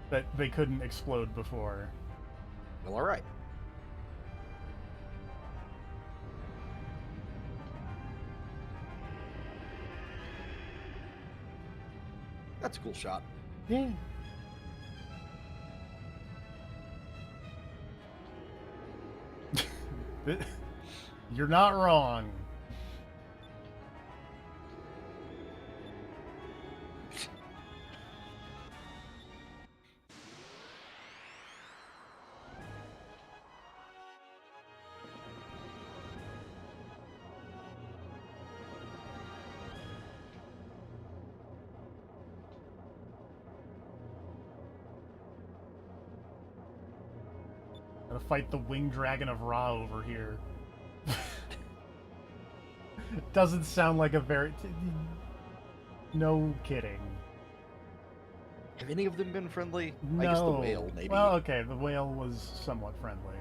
that they couldn't explode before. Well, alright. That's a cool shot. Yeah. You're not wrong. Gotta fight the winged dragon of Ra over here. Doesn't sound like a very... No kidding. Have any of them been friendly? No. I guess the whale, maybe. Well, okay, the whale was somewhat friendly.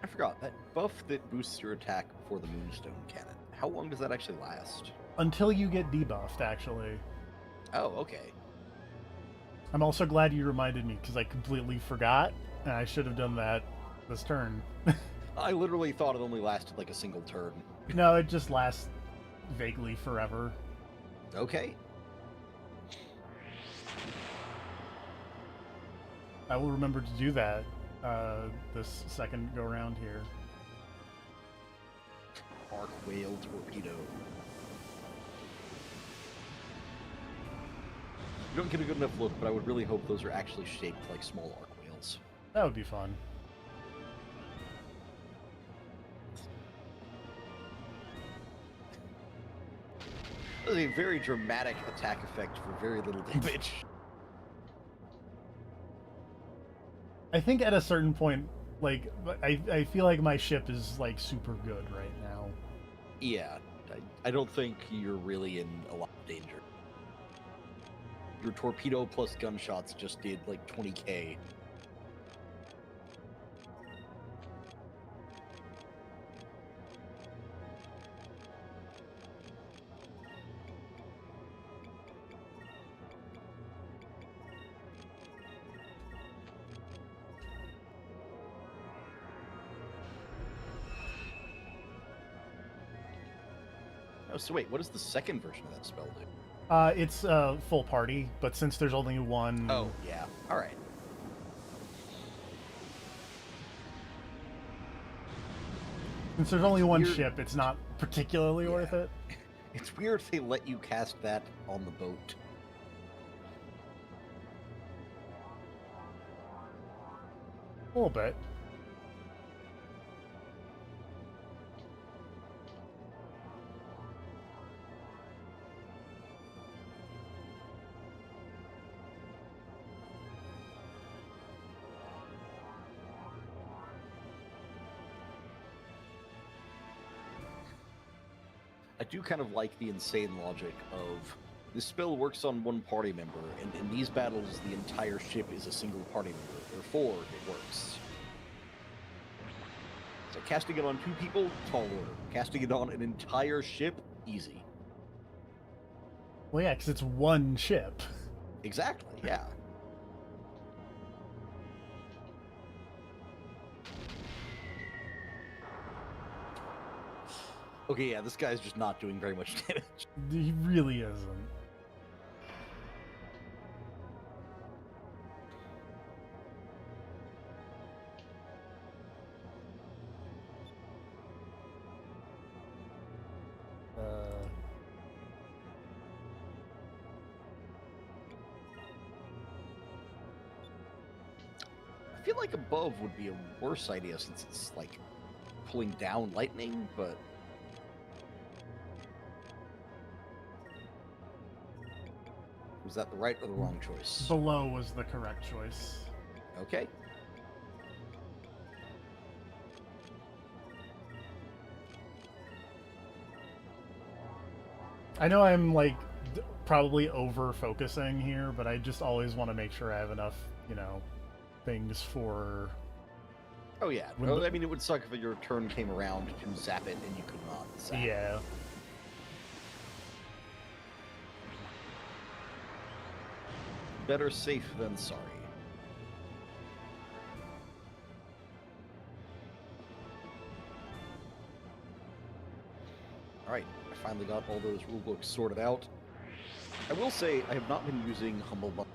I forgot, that buff that boosts your attack before the Moonstone Cannon, how long does that actually last? Until you get debuffed, actually. Oh, okay. I'm also glad you reminded me, because I completely forgot, and I should have done that this turn. I literally thought it only lasted like a single turn. No, it just lasts vaguely forever. Okay. I will remember to do that this second go around here. Arc Whale Torpedo. You don't get a good enough look, but I would really hope those are actually shaped like small arc whales. That would be fun. That is a very dramatic attack effect for very little damage. I think at a certain point, like, I feel like my ship is, like, super good right now. Yeah, I don't think you're really in a lot of danger. Your torpedo plus gunshots just did like 20k. Oh, so wait, what does the second version of that spell do? It's full party, but since there's only one... Oh, yeah. Alright. Since there's only one weird. ship, it's not particularly Yeah. worth it. It's weird they let you cast that on the boat. A little bit. I do kind of like the insane logic of this spell works on one party member, and in these battles, the entire ship is a single party member. Therefore, it works. So casting it on 2 people, tall order. Casting it on an entire ship, easy. Well, yeah, because it's one ship. Exactly, yeah. Okay, yeah, this guy's just not doing very much damage. He really isn't. I feel like above would be a worse idea since it's like pulling down lightning, but was that the right or the wrong choice? Below was the correct choice. Okay. I know I'm, like, probably over-focusing here, but I just always want to make sure I have enough, you know, things for... Oh yeah. When Well, the- I mean, it would suck if your turn came around to zap it and you could not zap. Yeah. Better safe than sorry. Alright, I finally got all those rulebooks sorted out. I will say I have not been using Humble Bundle,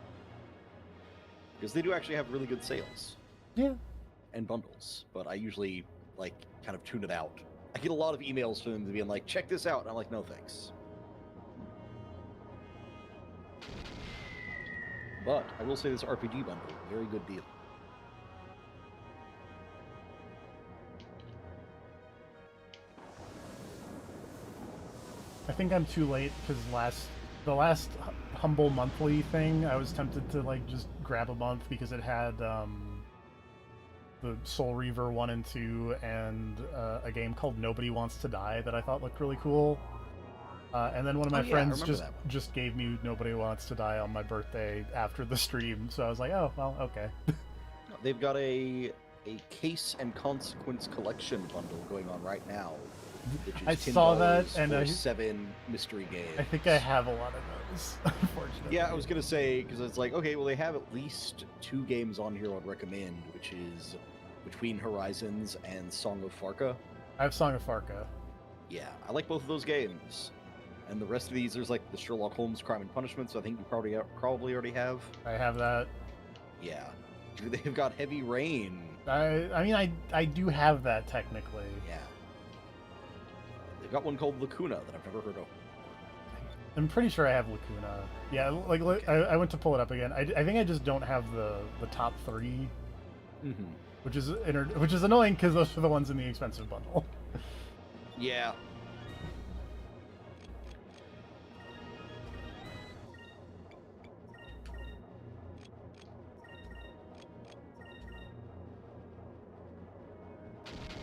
because they do actually have really good sales Yeah. and bundles, but I usually, like, kind of tune it out. I get a lot of emails from them to being like, check this out, and I'm like, no thanks. But I will say this RPG bundle, very good deal. I think I'm too late because the last Humble Monthly thing, I was tempted to like just grab a month because it had the Soul Reaver 1 and 2 and a game called Nobody Wants to Die that I thought looked really cool. And then one of my Oh, yeah, I friends remember that one. just gave me Nobody Wants to Die on my birthday after the stream, so I was like, oh well, okay. They've got a Case and Consequence collection bundle going on right now, which is I $10 saw that, and for I 7 mystery games. I think I have a lot of those, unfortunately. Yeah, I was gonna say, because it's like, okay, well, they have at least 2 games on here I'd recommend, which is Between Horizons and Song of Farka. I have Song of Farka. Yeah, I like both of those games. And the rest of these, there's like the Sherlock Holmes Crime and Punishment, so I think you probably already have. I have that. Yeah. They've got Heavy Rain. I mean, I do have that technically. Yeah. They've got one called Lacuna that I've never heard of. I'm pretty sure I have Lacuna. Yeah, like Okay. I went to pull it up again. I think I just don't have the top 3, Mm-hmm. which is annoying because those are the ones in the expensive bundle. Yeah.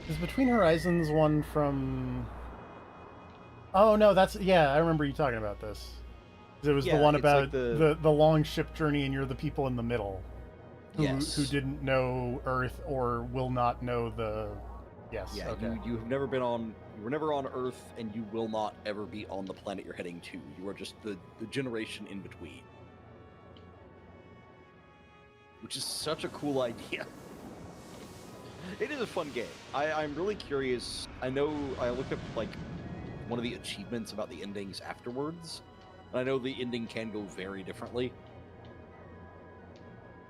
Is Between Horizons one from? Oh no, yeah. I remember you talking about this. It was the Yeah, one it's about like the- the long ship journey, and you're the people in the middle, Yes. who didn't know Earth or will not know the. Yes. Yeah, Okay. you have never been on. You were never on Earth, and you will not ever be on the planet you're heading to. You are just the generation in between, which is such a cool idea. It is a fun game. I'm really curious. I know I looked up like one of the achievements about the endings afterwards, and I know the ending can go very differently.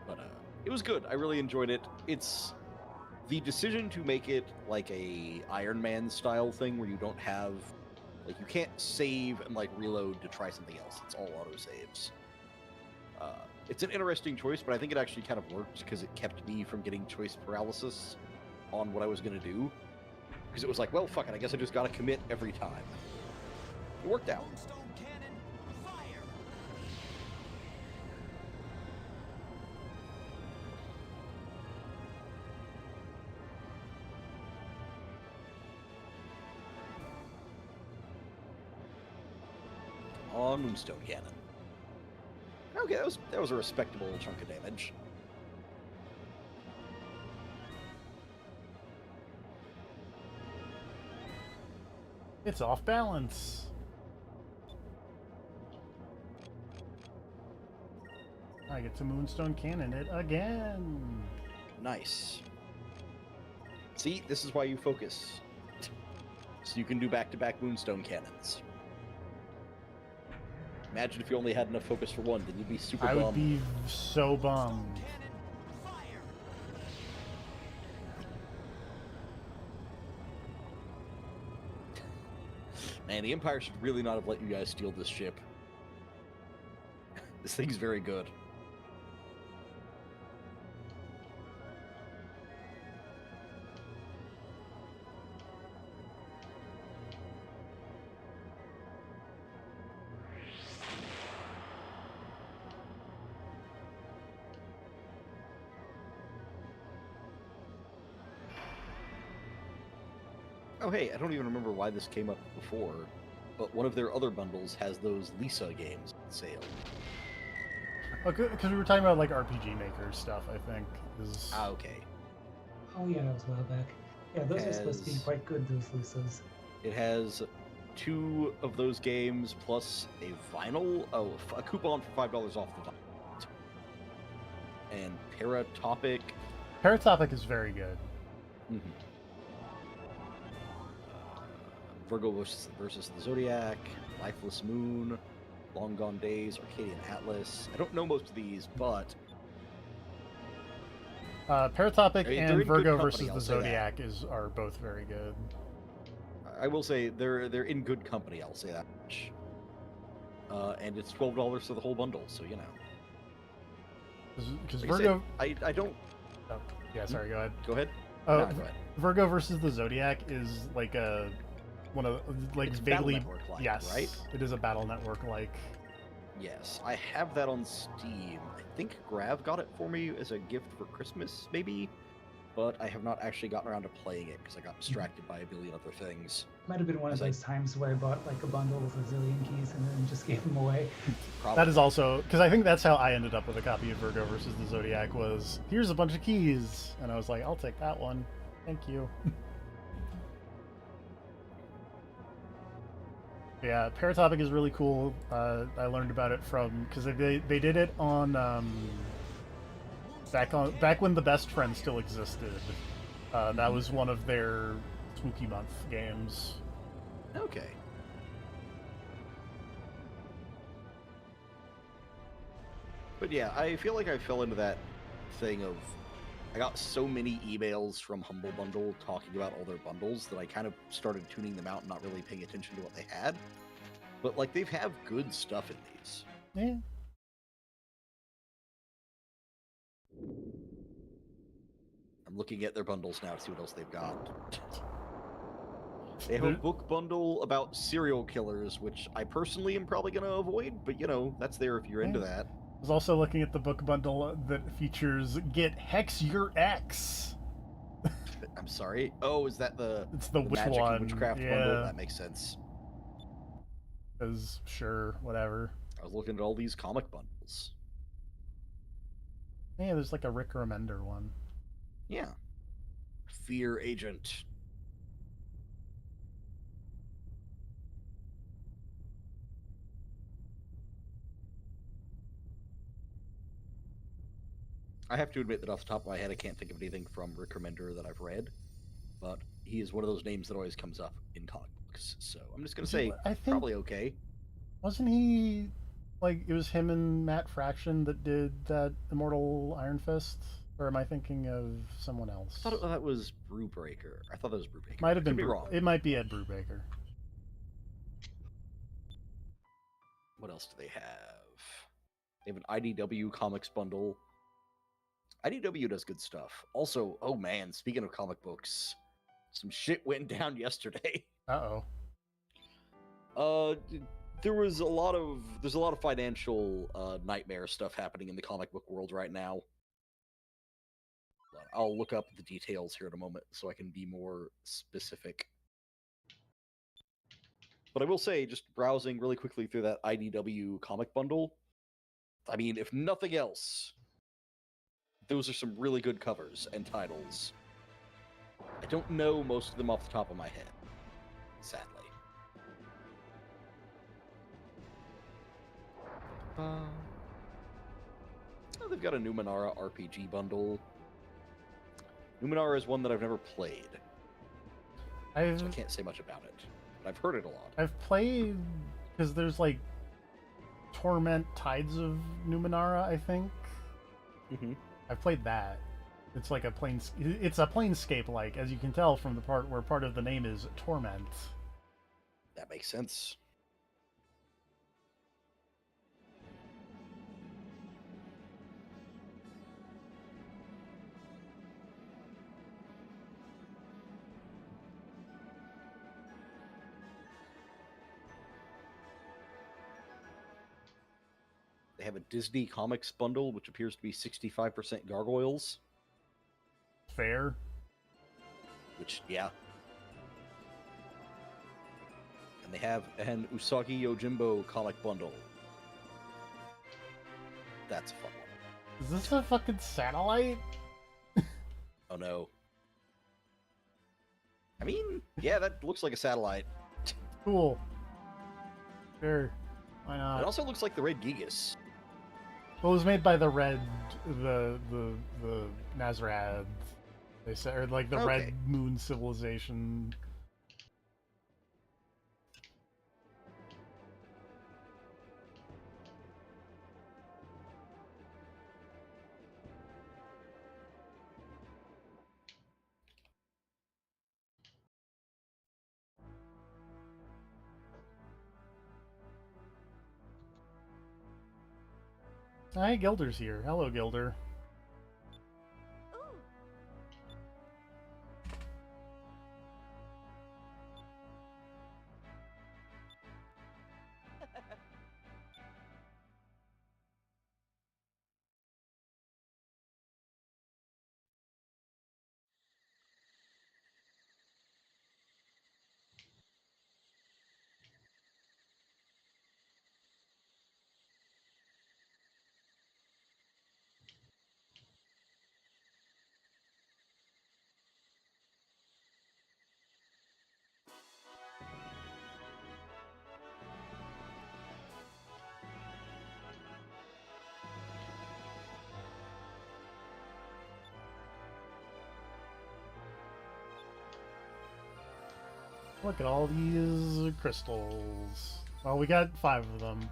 But it was good. I really enjoyed it. It's the decision to make it like a Iron Man style thing where you don't have like you can't save and like reload to try something else. It's all auto saves. It's an interesting choice, but I think it actually kind of worked because it kept me from getting choice paralysis on what I was going to do. Because it was like, well, fuck it, I guess I just got to commit every time. It worked out. Stone cannon, fire! On Moonstone Cannon. Okay, that was a respectable chunk of damage. It's off balance. I get to Moonstone Cannon it again. Nice. See, this is why you focus. So you can do back-to-back Moonstone Cannons. Imagine if you only had enough focus for one, then you'd be super I bummed. would be so bummed. Cannon, fire! Man, the Empire should really not have let you guys steal this ship. This thing's very good. Oh hey, I don't even remember why this came up before, but one of their other bundles has those Lisa games on sale. Because we were talking about like RPG Maker stuff, I think. Is... Ah, okay. Oh yeah, that was a while back. Yeah, those are supposed to be Has- quite good, those Lisas. It has 2 of those games plus a vinyl, a coupon for $5 off the top. And Paratopic. Paratopic is very good. Virgo versus the Zodiac, Lifeless Moon, Long Gone Days, Arcadian Atlas. I don't know most of these, but Paratopic They're in and good Virgo company, versus I'll the say that. Zodiac are both very good. I will say they're in good company. I'll say that much. And it's $12 for the whole bundle, so you know. Because Like I Virgo. said, I don't. Oh, yeah, sorry, go ahead. Go ahead. Oh, No, go ahead. Virgo versus the Zodiac is like a one of like It's Battle vaguely. Network-like, Yes, right? it is a Battle Network like. Yes, I have that on Steam. I think Grav got it for me as a gift for Christmas, maybe? But I have not actually gotten around to playing it because I got distracted by a billion other things. Might have been one of As I- those times where I bought like a bundle with a zillion keys and then just gave them away. Probably. That is also because I think that's how I ended up with a copy of Virgo versus the Zodiac. Was here's a bunch of keys, and I was like, I'll take that one, thank you. Yeah, Paratopic is really cool. I learned about it from because they did it on back when the Best Friend still existed. That was one of their Spooky Month games. Okay. But yeah, I feel like I fell into that thing of I got so many emails from Humble Bundle talking about all their bundles that I kind of started tuning them out and not really paying attention to what they had. But like they have good stuff in these. Yeah. I'm looking at their bundles now to see what else they've got. They have a book bundle about serial killers, which I personally am probably going to avoid, but you know, that's there if you're into that. I was also looking at the book bundle that features Get Hex Your Ex. I'm sorry. Oh, is that the It's the witch magic one. and witchcraft Yeah. bundle? That makes sense. Because sure, whatever. I was looking at all these comic bundles. Yeah, there's like a Rick Remender one. Yeah. Fear Agent. I have to admit that off the top of my head, I can't think of anything from Rick Remender that I've read, but he is one of those names that always comes up in comic books. So I'm just going to say I think, probably okay. wasn't he like it was him and Matt Fraction that did that Immortal Iron Fist? Or am I thinking of someone else? I thought that was Brewbreaker. I thought that was Brewbreaker. Might have been Could be wrong. It might be Ed Brubaker. What else do they have? They have an IDW comics bundle. IDW does good stuff. Also, oh man, speaking of comic books, some shit went down yesterday. Uh-oh. There's a lot of financial nightmare stuff happening in the comic book world right now. But I'll look up the details here in a moment so I can be more specific. But I will say, just browsing really quickly through that IDW comic bundle, I mean, if nothing else, those are some really good covers and titles. I don't know most of them off the top of my head, sadly. Oh, they've got a Numenera RPG bundle. Numenera is one that I've never played, so I can't say much about it. But I've heard it a lot. I've played because there's like Torment Tides of Numenera, I think. Mm-hmm. I've played that. It's like it's a planescape like, as you can tell from the part where part of the name is Torment. That makes sense. They have a Disney Comics bundle, which appears to be 65% gargoyles. Fair. Which, yeah. And they have an Usagi Yojimbo comic bundle. That's a fun one. Is this a fucking satellite? Oh no. I mean, yeah, that looks like a satellite. Cool. Sure. Why not? It also looks like the Red Gigas. Well, it was made by the Nazrad. They said, or like the Okay. Red Moon Civilization. Hi, Gilder's here. Hello, Gilder. Ooh, Look at all these crystals. Well, we got 5 of them.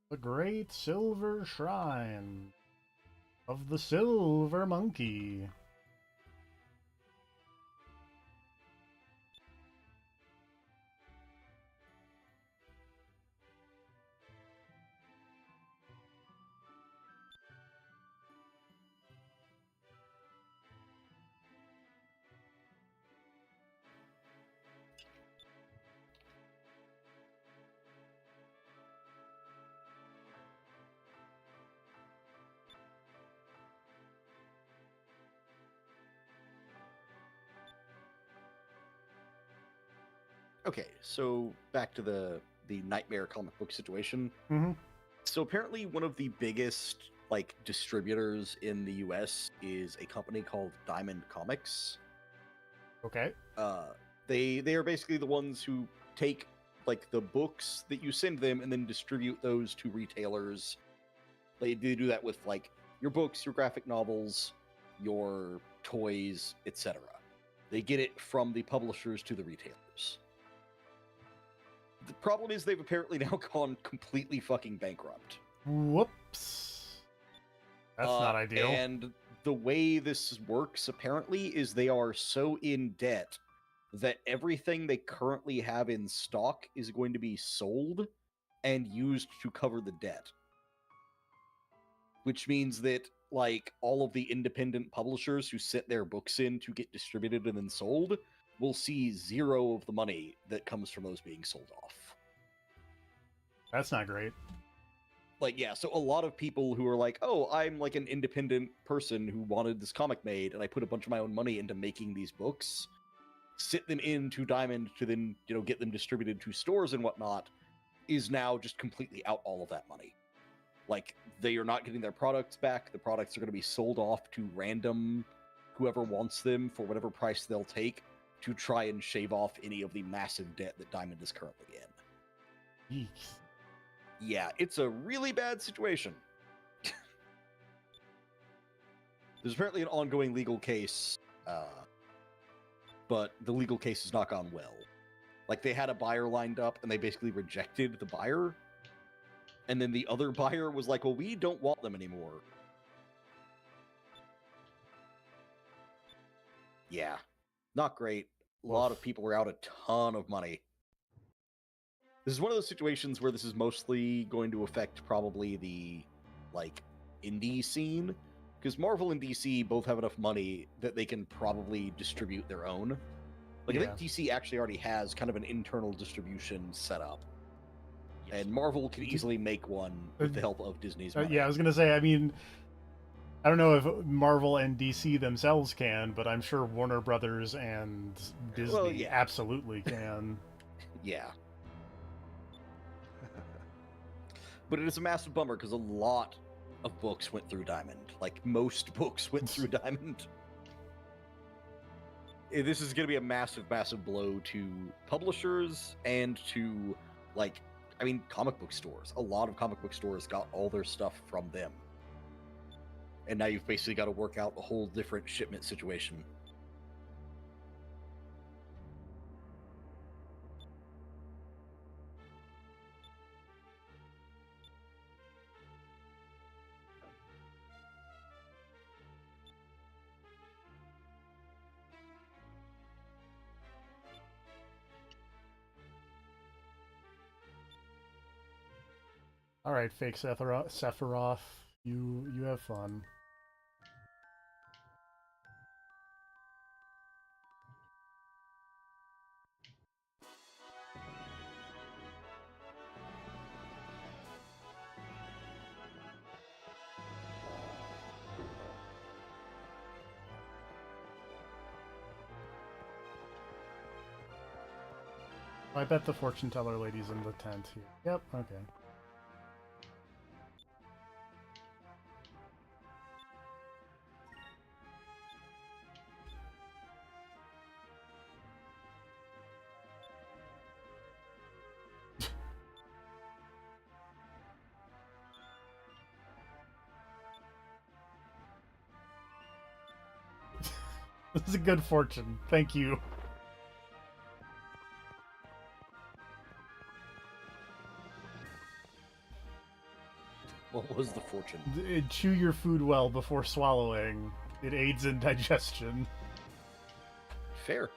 The Great Silver Shrine of the Silver Monkey. Okay, so back to the Nightmare comic book situation. Mm-hmm. So apparently one of the biggest like distributors in the US is a company called Diamond Comics. Okay. They are basically the ones who take like the books that you send them and then distribute those to retailers. They do that with like your books, your graphic novels, your toys, etc. They get it from the publishers to the retailers. The problem is they've apparently now gone completely fucking bankrupt. Whoops. That's not ideal. And the way this works apparently is they are so in debt that everything they currently have in stock is going to be sold and used to cover the debt. Which means that like all of the independent publishers who sent their books in to get distributed and then sold will see zero of the money that comes from those being sold off. That's not great. Like, yeah, so a lot of people who are like, oh, I'm like an independent person who wanted this comic made, and I put a bunch of my own money into making these books, sit them into Diamond to then, you know, get them distributed to stores and whatnot, is now just completely out all of that money. Like, they are not getting their products back. The products are going to be sold off to random whoever wants them for whatever price they'll take to try and shave off any of the massive debt that Diamond is currently in. Yeesh. Yeah, it's a really bad situation. There's apparently an ongoing legal case, but the legal case has not gone well. Like, they had a buyer lined up, and they basically rejected the buyer. And then the other buyer was like, well, we don't want them anymore. Yeah, not great. A lot of people are out a ton of money. This is one of those situations where this is mostly going to affect probably the, like, indie scene. Because Marvel and DC both have enough money that they can probably distribute their own. Like, Yeah. I think DC actually already has kind of an internal distribution set up. And Marvel can easily make one with the help of Disney's money. Yeah, I was gonna say. I mean, I don't know if Marvel and DC themselves can, but I'm sure Warner Brothers and Disney Well, yeah. absolutely can. Yeah. But it is a massive bummer because a lot of books went through Diamond. Like, most books went through Diamond. This is going to be a massive, massive blow to publishers and to, like, I mean, comic book stores. A lot of comic book stores got all their stuff from them. And now you've basically got to work out a whole different shipment situation. All right, fake Sephiroth, you have fun. I bet the fortune teller lady's in the tent here. Yep, okay. This is a good fortune. Thank you. What was the fortune? Chew your food well before swallowing. It aids in digestion. Fair.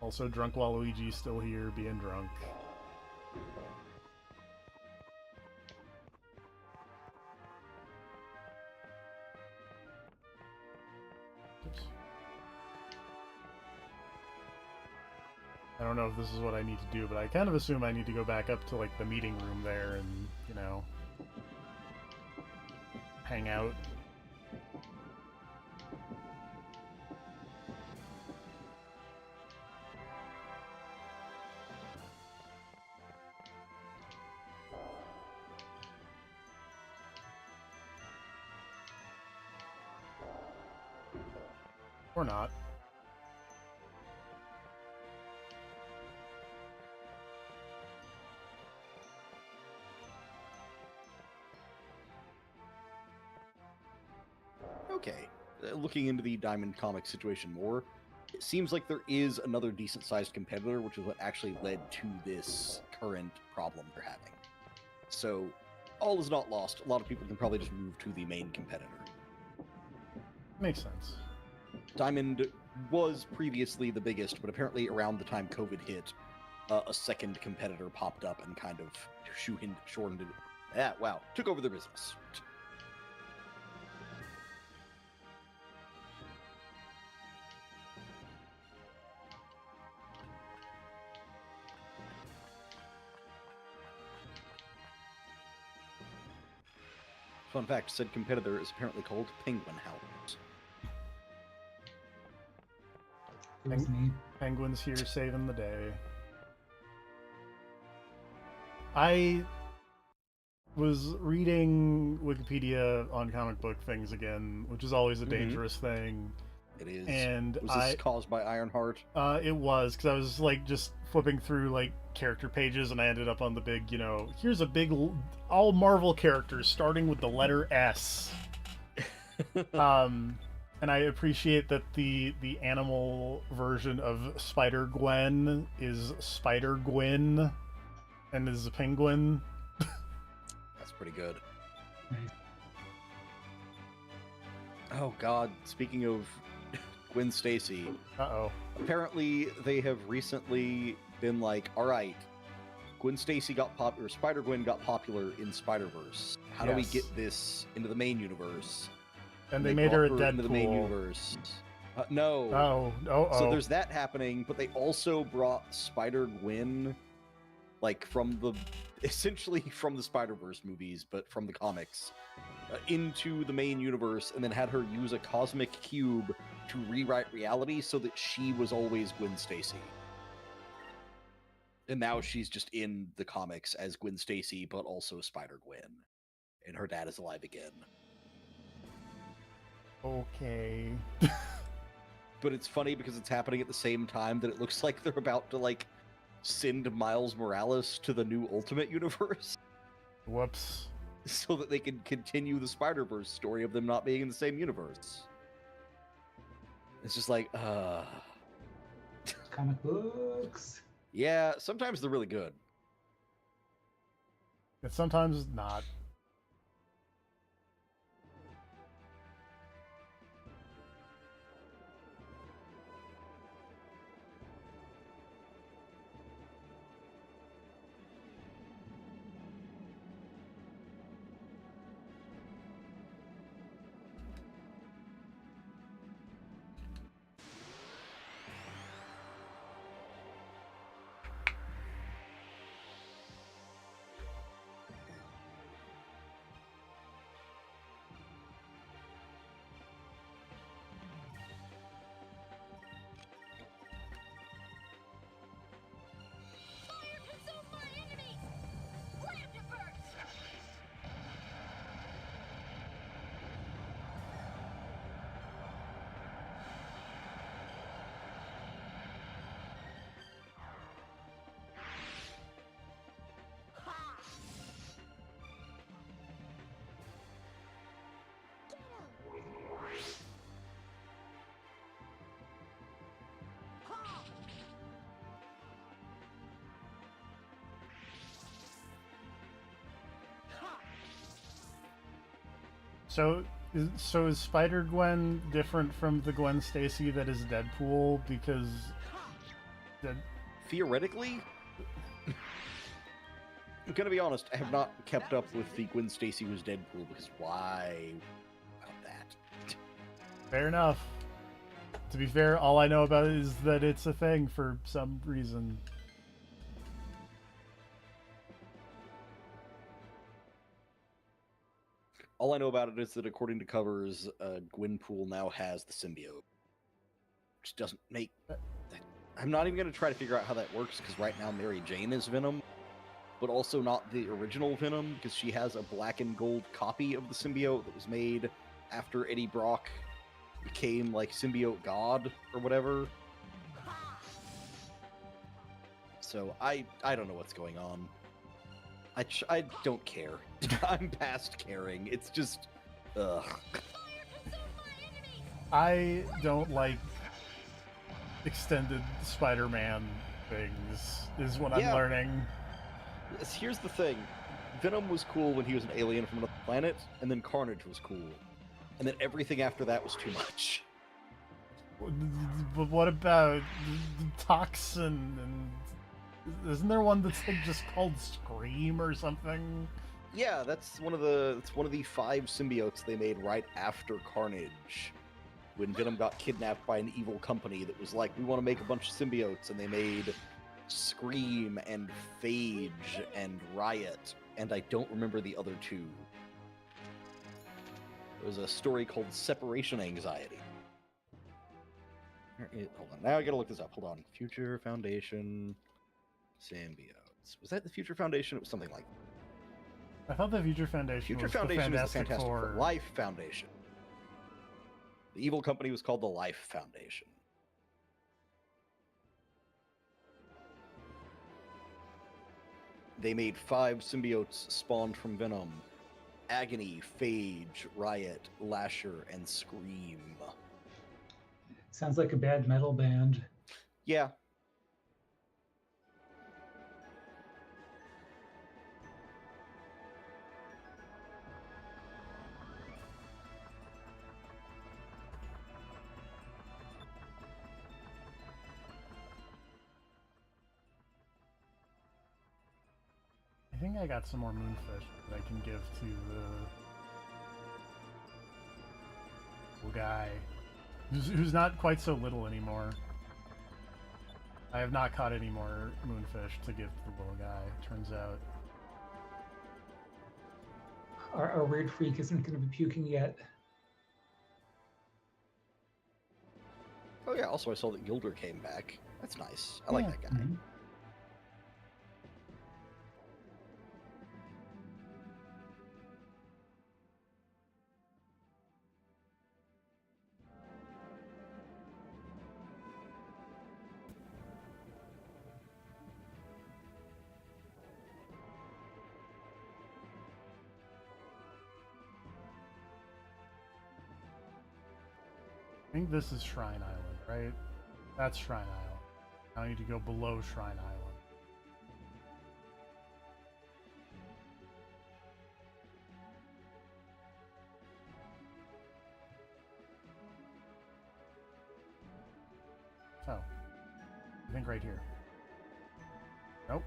Also, Drunk Waluigi's still here, being drunk. Oops. I don't know if this is what I need to do, but I kind of assume I need to go back up to, like, the meeting room there and, you know, hang out. Or not. Okay. Looking into the Diamond Comics situation more, it seems like there is another decent-sized competitor, which is what actually led to this current problem they're having. So, all is not lost. A lot of people can probably just move to the main competitor. Makes sense. Diamond was previously the biggest, but apparently around the time COVID hit, a second competitor popped up and kind of shortened it. Yeah, wow. Took over their business. Fun fact, said competitor is apparently called Penguin Howlers. It was me. Penguin's here saving the day. I was reading Wikipedia on comic book things again, which is always a dangerous thing. It is. And Was this caused by Ironheart? It was, because I was like just flipping through like character pages, and I ended up on the big, you know, here's a big all Marvel characters starting with the letter S. And I appreciate that the animal version of Spider Gwen is Spider Gwyn, and is a penguin. That's pretty good. Nice. Oh God! Speaking of Gwen Stacy, Uh-oh. apparently they have recently been like, all right, Gwen Stacy got popular, Spider-Gwen got popular in Spider-Verse. How do we Yes. get this into the main universe? And they made her a brought into the main Deadpool. universe. No. Oh. So there's that happening, but they also brought Spider-Gwen, like essentially from the Spider-Verse movies, but from the comics, into the main universe, and then had her use a cosmic cube to rewrite reality so that she was always Gwen Stacy. And now she's just in the comics as Gwen Stacy, but also Spider-Gwen. And her dad is alive again. Okay. But it's funny because it's happening at the same time that it looks like they're about to, like, send Miles Morales to the new Ultimate Universe Whoops. so that they can continue the Spider-Verse story of them not being in the same universe. It's just like, Comic books. yeah, sometimes they're really good. It's sometimes not. So is Spider Gwen different from the Gwen Stacy that is Deadpool? Because Dead, Theoretically, I'm gonna be honest. I have not kept up with the Gwen Stacy was Deadpool because why about that? fair enough. To be fair, all I know about it is that it's a thing for some reason. All I know about it is that according to covers, Gwenpool now has the symbiote, which doesn't make. I'm not even gonna try to figure out how that works because right now Mary Jane is Venom, but also not the original Venom because she has a black and gold copy of the symbiote that was made after Eddie Brock became like symbiote god or whatever. So I don't know what's going on. I don't care. I'm past caring. It's just ugh. I don't like extended Spider-Man things, is what I'm Yeah. learning. Here's the thing. Venom was cool when he was an alien from another planet, and then Carnage was cool. And then everything after that was too much. But what about Toxin and isn't there one that's like just called Scream or something? Yeah, that's one of the 5 symbiotes they made right after Carnage. When Venom got kidnapped by an evil company that was like, we want to make a bunch of symbiotes, and they made Scream and Phage and Riot, and I don't remember the other 2. There was a story called Separation Anxiety. Hold on, now I gotta look this up. Hold on. Future Foundation symbiotes. Was that the Future Foundation? It was something like that. I thought the Future Foundation Future was Foundation the is the Fantastic Fantastic Four. Four. Life Foundation. The evil company was called the Life Foundation. They made 5 symbiotes spawned from Venom. Agony, Phage, Riot, Lasher, and Scream. Sounds like a bad metal band. Yeah. I think I got some more moonfish that I can give to the little guy, who's not quite so little anymore. I have not caught any more moonfish to give to the little guy, turns out. Our weird freak isn't going to be puking yet. Oh yeah, also I saw that Gilder came back. That's nice. I like Yeah. that guy. Mhm. I think this is Shrine Island, right? That's Shrine Island. I need to go below Shrine Island. Oh. I think right here. Nope.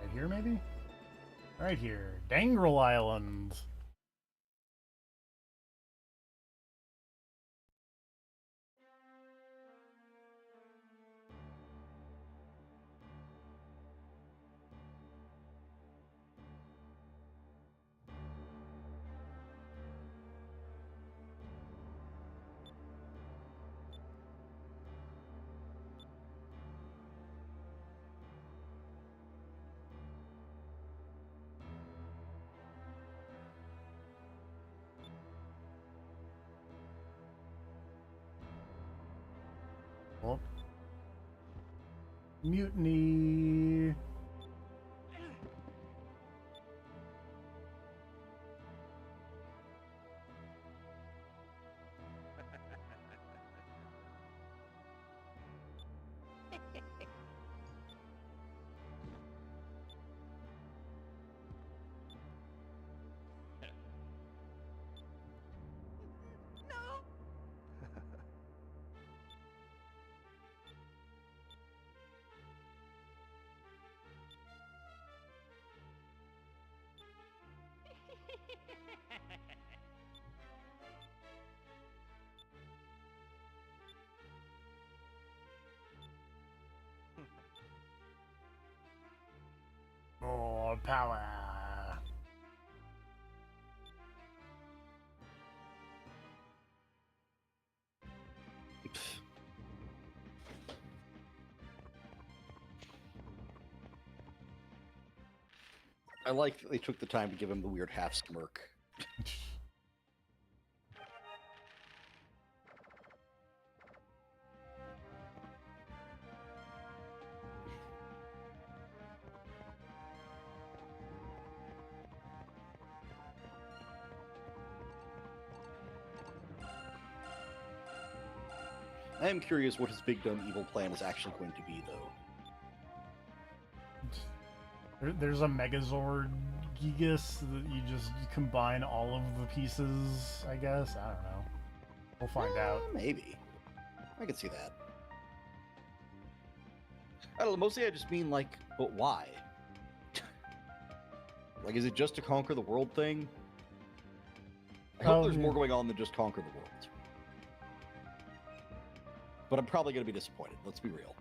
Right here, maybe? Right here. Dangrel Island. Well, mutiny. for power. I like that they took the time to give him the weird half smirk. I am curious what his big dumb evil plan is actually going to be, though. There's a Megazord Gigas that you just combine all of the pieces, I guess. I don't know. We'll find out. Maybe. I could see that. I don't know, mostly I just mean, like, but why? Like, is it just to conquer the world thing? I hope there's more going on than just conquer the world. But I'm probably going to be disappointed, let's be real.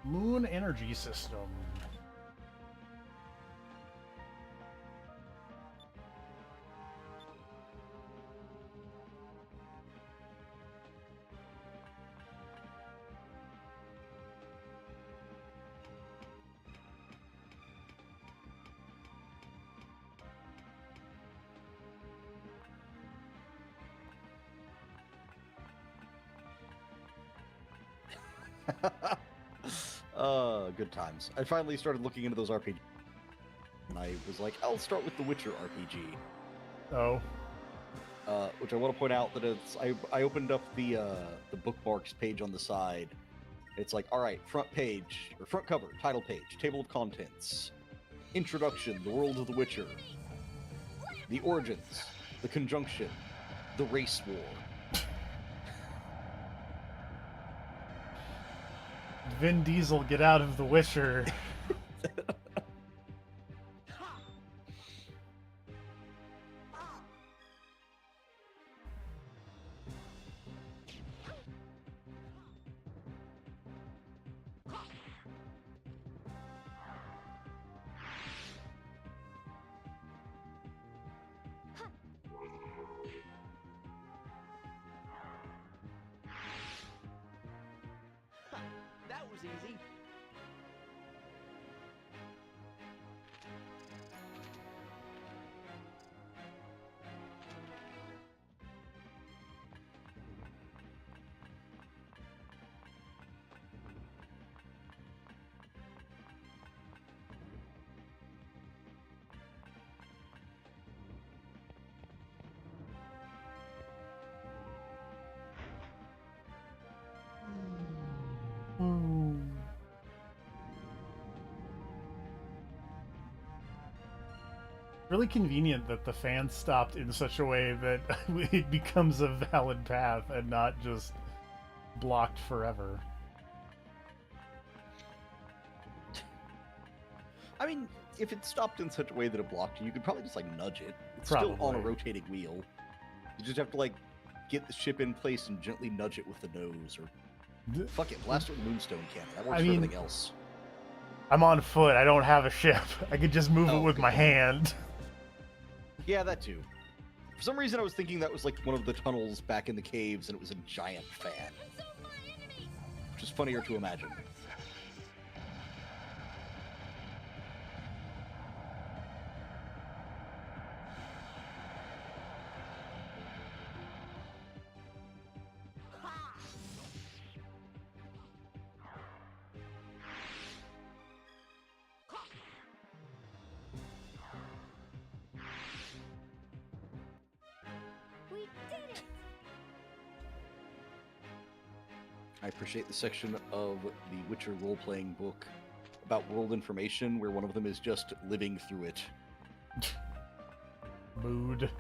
Moon energy system. Good times. I finally started looking into those RPGs, and I was like, I'll start with the Witcher RPG. Oh. Which I want to point out that it's I opened up the bookmarks page on the side. It's like, all right, front page or front cover, title page, table of contents, introduction, the world of the Witcher, the origins, the conjunction, the race war. Vin Diesel, get out of The Witcher. That was easy. Really convenient that the fans stopped in such a way that it becomes a valid path and not just blocked forever. I mean, if it stopped in such a way that it blocked you, you could probably just, like, nudge it. It's still on a Probably. rotating wheel. You just have to, like, get the ship in place and gently nudge it with the nose, or... Fuck it, blast it with Moonstone Cannon. That works I for mean- everything else. I'm on foot. I don't have a ship. I could just move it Oh, with good my point. hand. Yeah, that too. For some reason, I was thinking that was, like, one of the tunnels back in the caves, and it was a giant fan. Which is funnier to imagine. We did it! I appreciate the section of the Witcher role-playing book about world information where one of them is just living through it. Mood.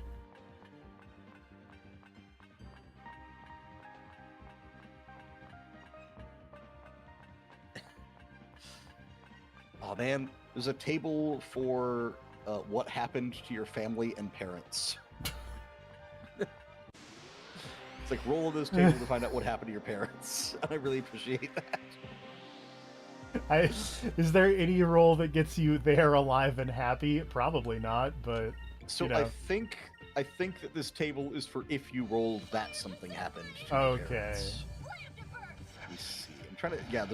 Oh man, There's a table for what happened to your family and parents. It's like roll this table to find out what happened to your parents. And I really appreciate that. Is there any role that gets you there alive and happy? Probably not, but So you know. I think that this table is for if you rolled that something happened to your Okay. parents. Let me see. I'm trying to. Yeah,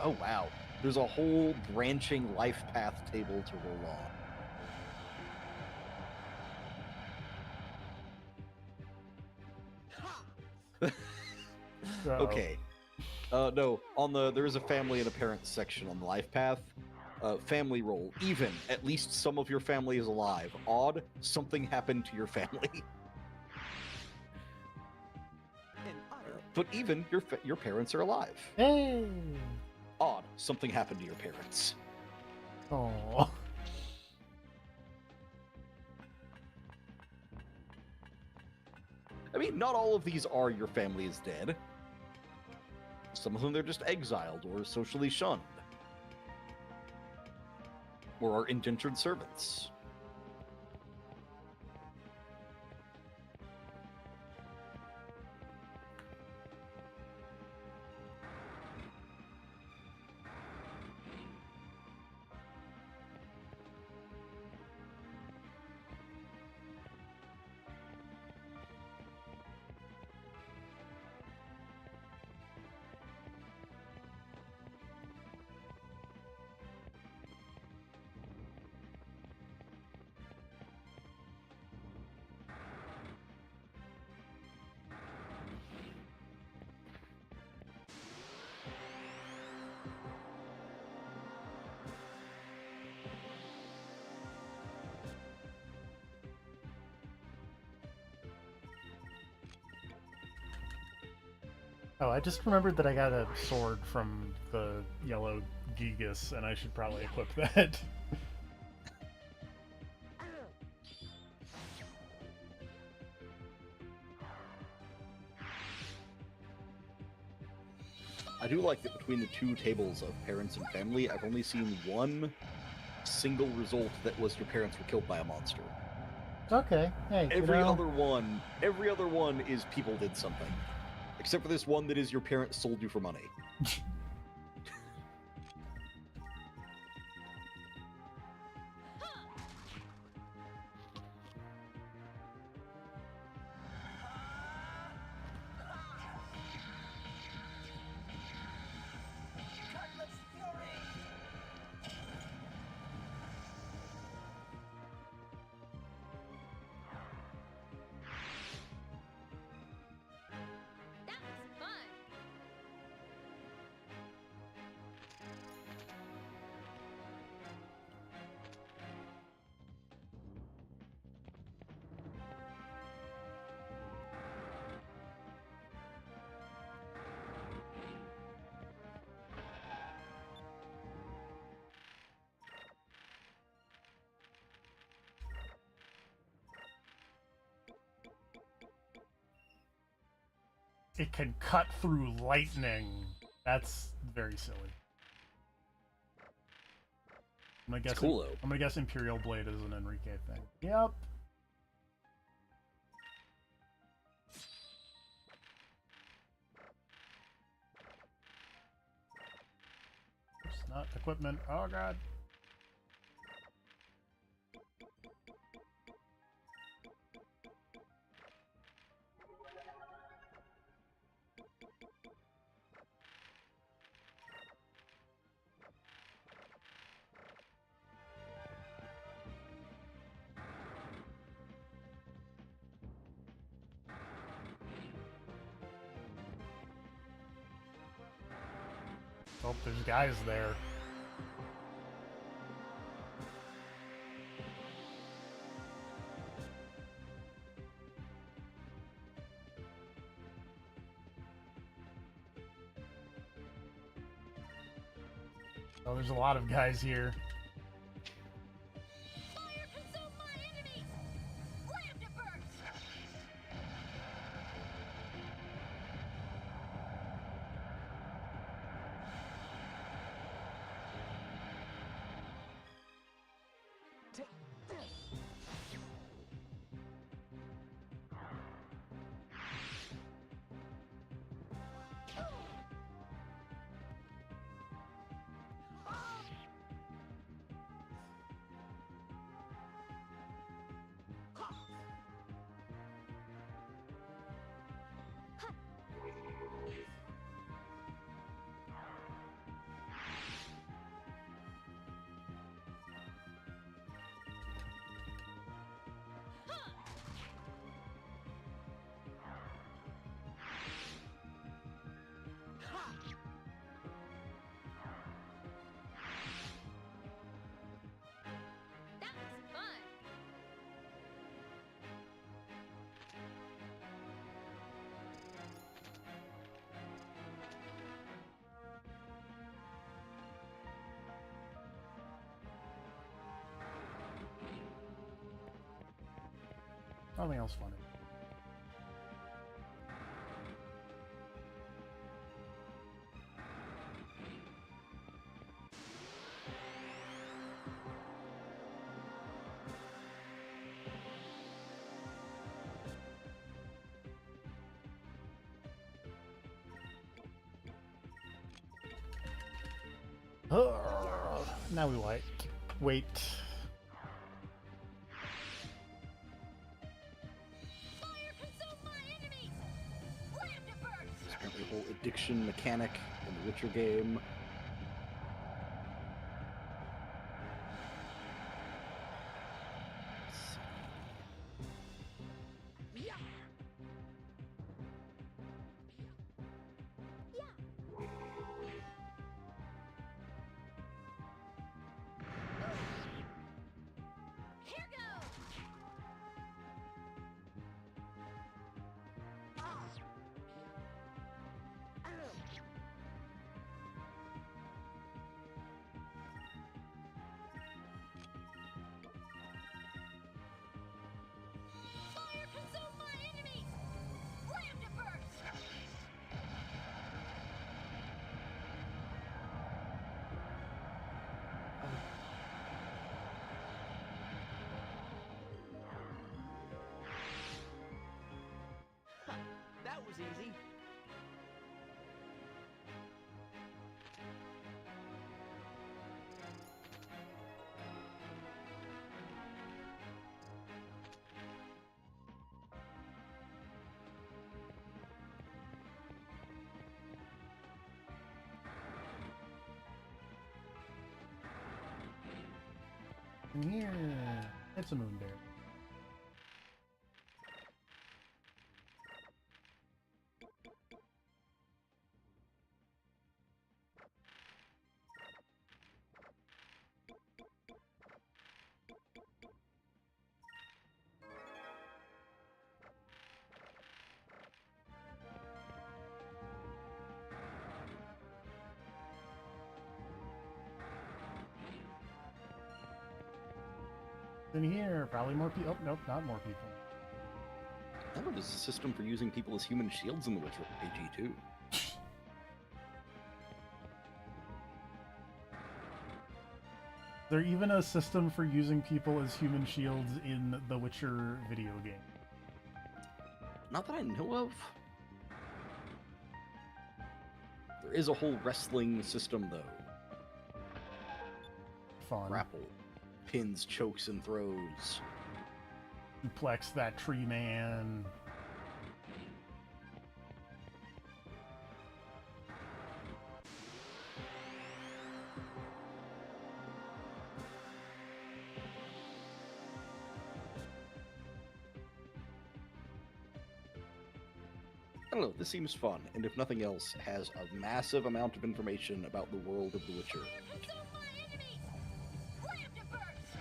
oh wow. There's a whole branching life path table to roll on. So, Okay. No, there is a family and a parents section on the life path. Family roll. Even, at least some of your family is alive. Odd, something happened to your family. An otter. But even, your parents are alive. Hey. Odd, something happened to your parents. Oh. I mean, not all of these are your family is dead. Some of them they're just exiled or socially shunned. Or are indentured servants. Oh, I just remembered that I got a sword from the yellow Gigas, and I should probably equip that. I do like that between the two tables of parents and family, I've only seen one single result that was your parents were killed by a monster. Okay, hey, Every other one is people did something. Except for this one that is your parents sold you for money. Cutlass Fury. That was fun. It can cut through lightning. That's very silly. I'm gonna guess. It's cool though. I'm gonna guess Imperial Blade is an Enrique thing. Yep. Oops, not equipment. Oh god. Oh, there's guys there. Oh, there's a lot of guys here. Fire consume my enemies! Slam to burst! That was fun. Nothing else funny. Now we wait. Wait. Fire consume my enemies! Slam to burst! There's apparently a whole addiction mechanic in the Witcher game. Yeah. Here goes! Fire consume my enemies! Slam to burst! That was easy. In here, it's a moon bear. In here, probably more people. Oh, nope, not more people. I know there's a system for using people as human shields in the Witcher AG too. There even a system for using people as human shields in the Witcher video game. Not that I know of. There is a whole wrestling system though. Fun. Grapple, pins, chokes, and throws. Duplex that tree man. I don't know, this seems fun, and if nothing else, has a massive amount of information about the world of The Witcher. Fire consume my enemies! Slam to burst!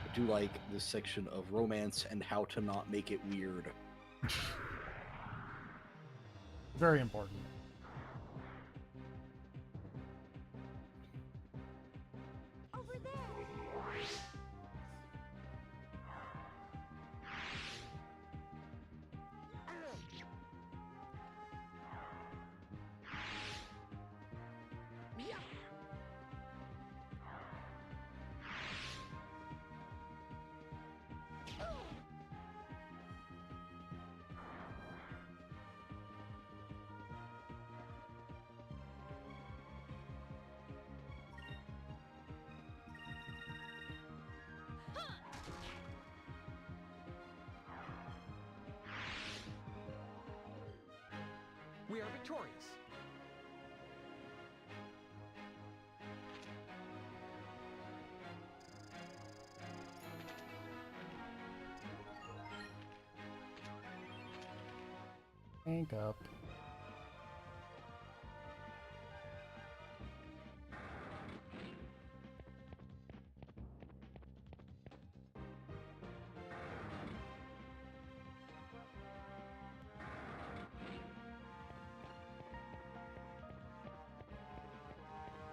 I do like this section of romance and how to not make it weird. Very important. Over there! We are victorious. Tank up.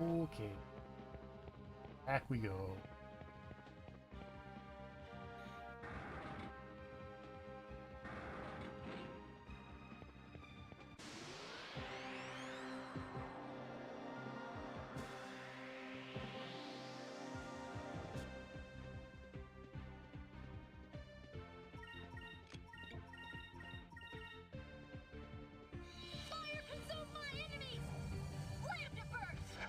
Okay. Back we go. Fire consume my enemies! Let him burst!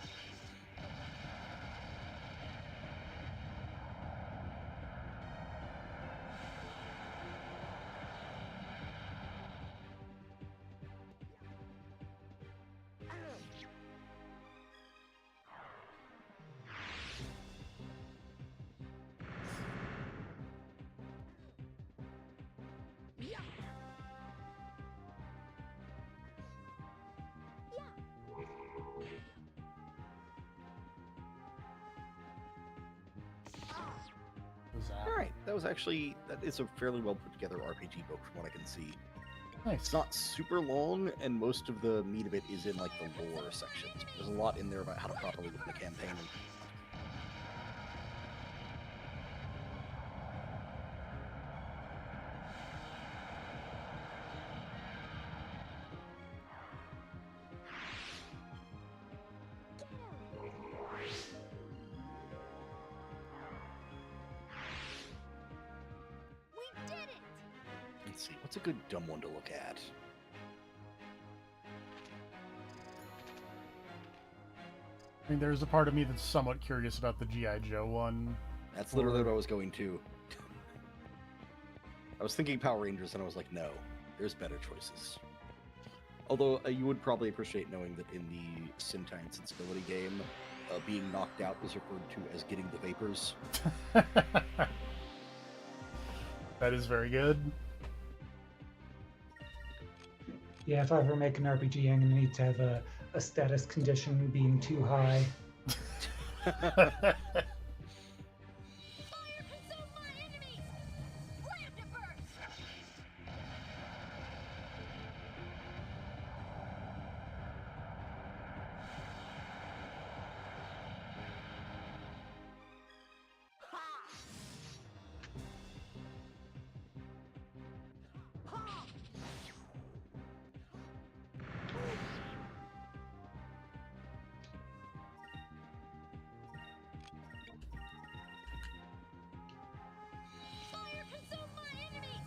What's that? All right, that is a fairly well put together RPG book from what I can see. Nice. It's not super long, and most of the meat of it is in like the lore sections. There's a lot in there about how to properly run the campaign. We did it! Let's see, what's a good dumb one to look at? I mean, there's a part of me that's somewhat curious about the G.I. Joe one. That's literally what I was going to. I was thinking Power Rangers, and I was like, no, there's better choices. Although you would probably appreciate knowing that in the Sentai and Sensibility game, being knocked out was referred to as getting the vapors. That is very good. Yeah, if I ever make an RPG, I'm gonna need to have a status condition being too high. Fire consume my enemies! Let him burst! Fire consume my enemies!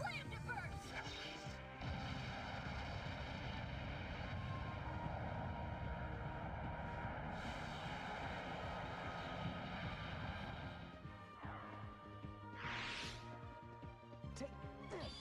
Let him burst! Take this.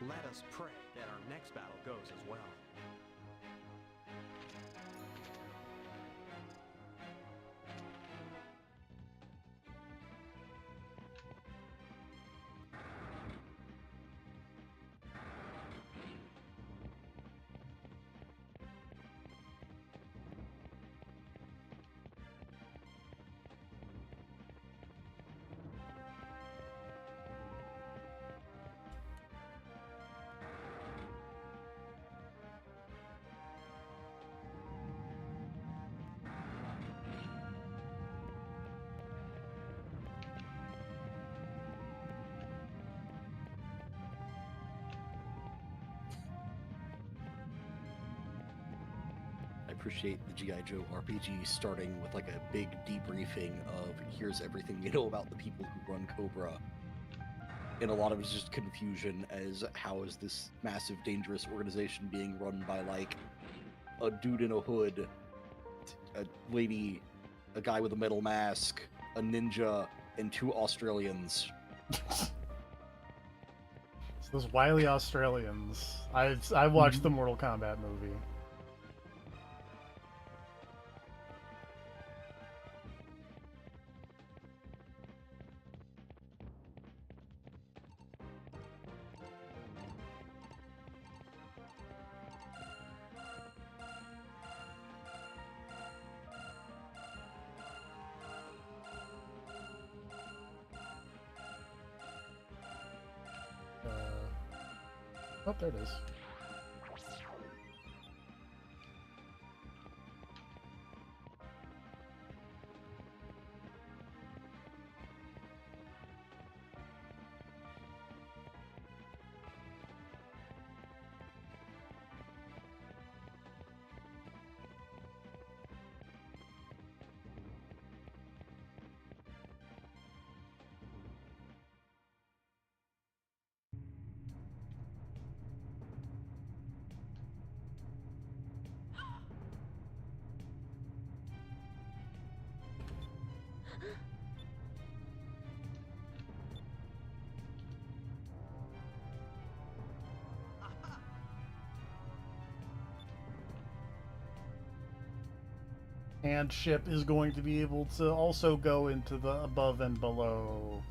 Let us pray that our next battle goes as well. I appreciate the G.I. Joe RPG starting with like a big debriefing of here's everything you know about the people who run Cobra. and a lot of it's just confusion as how is this massive, dangerous organization being run by like a dude in a hood, a lady, a guy with a metal mask, a ninja, and 2 Australians. It's those wily Australians. I watched the Mortal Kombat movie. Oh, there it is. And ship is going to be able to also go into the above and below.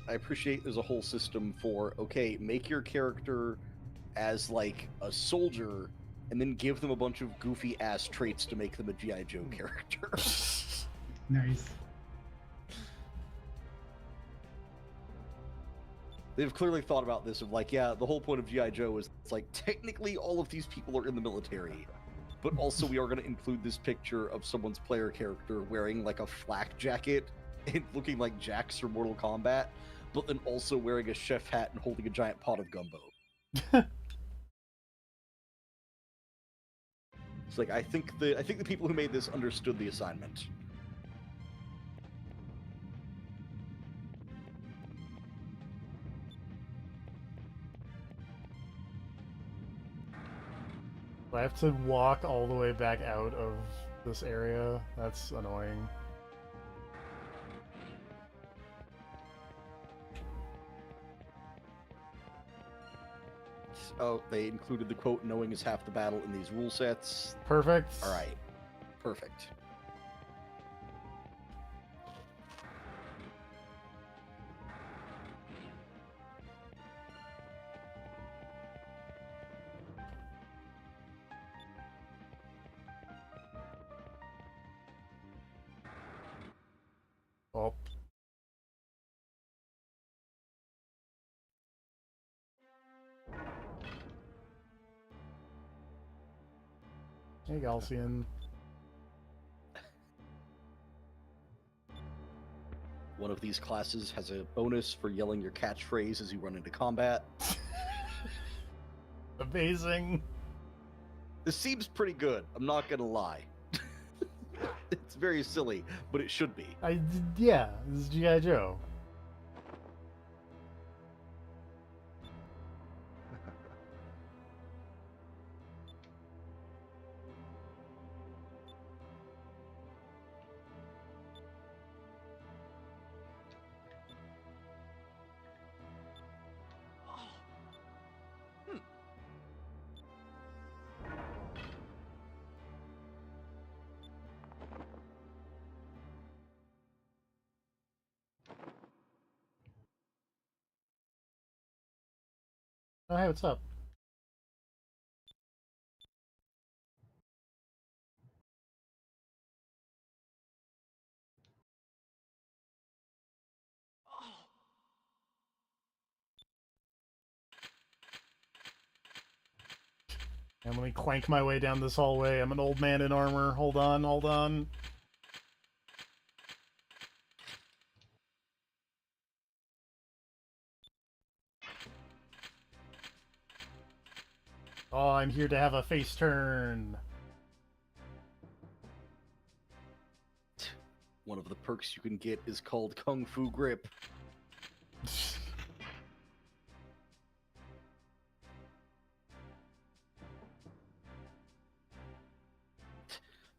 I appreciate there's a whole system for, okay, make your character as like a soldier and then give them a bunch of goofy ass traits to make them a G.I. Joe character. Nice. They've clearly thought about this of like, yeah, the whole point of G.I. Joe is it's like technically all of these people are in the military, but also we are going to include this picture of someone's player character wearing like a flak jacket and looking like Jax from Mortal Kombat, but then also wearing a chef hat and holding a giant pot of gumbo. It's like I think the people who made this understood the assignment. I have to walk all the way back out of this area. That's annoying. Oh, they included the quote, knowing is half the battle in these rule sets. Perfect. All right. Perfect. Oh. Hey, Galcian. One of these classes has a bonus for yelling your catchphrase as you run into combat. Amazing. This seems pretty good, I'm not gonna lie. It's very silly, but it should be. Yeah, this is G.I. Joe. Oh, hey, what's up? And let me clank my way down this hallway. I'm an old man in armor. Hold on, hold on. Oh, I'm here to have a face turn. One of the perks you can get is called Kung Fu Grip.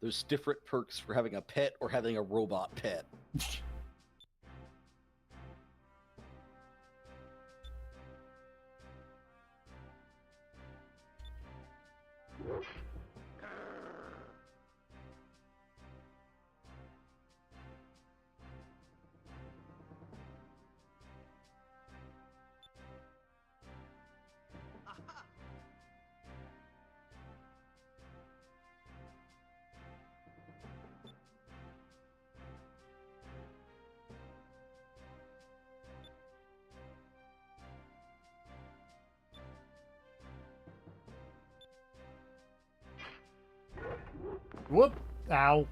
There's different perks for having a pet or having a robot pet. Aha! Whoop! Ow.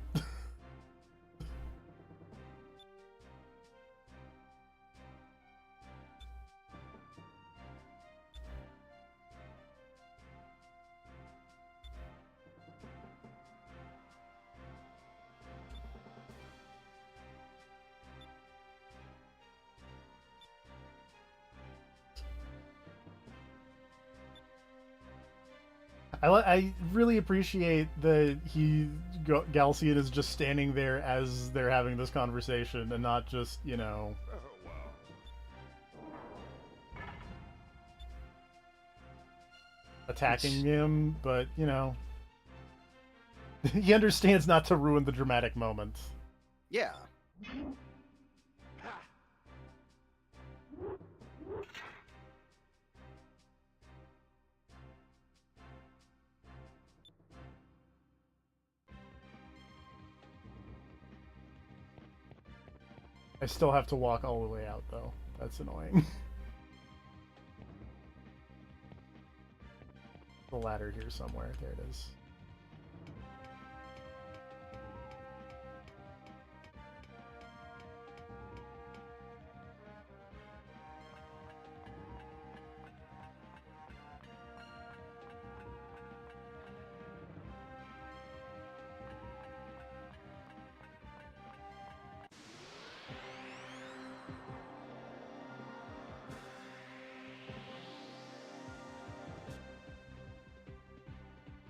I really appreciate that Galcian is just standing there as they're having this conversation and not just, you know, attacking him, but, you know, he understands not to ruin the dramatic moment. Yeah. Ha! I still have to walk all the way out, though. That's annoying. The ladder here somewhere. There it is.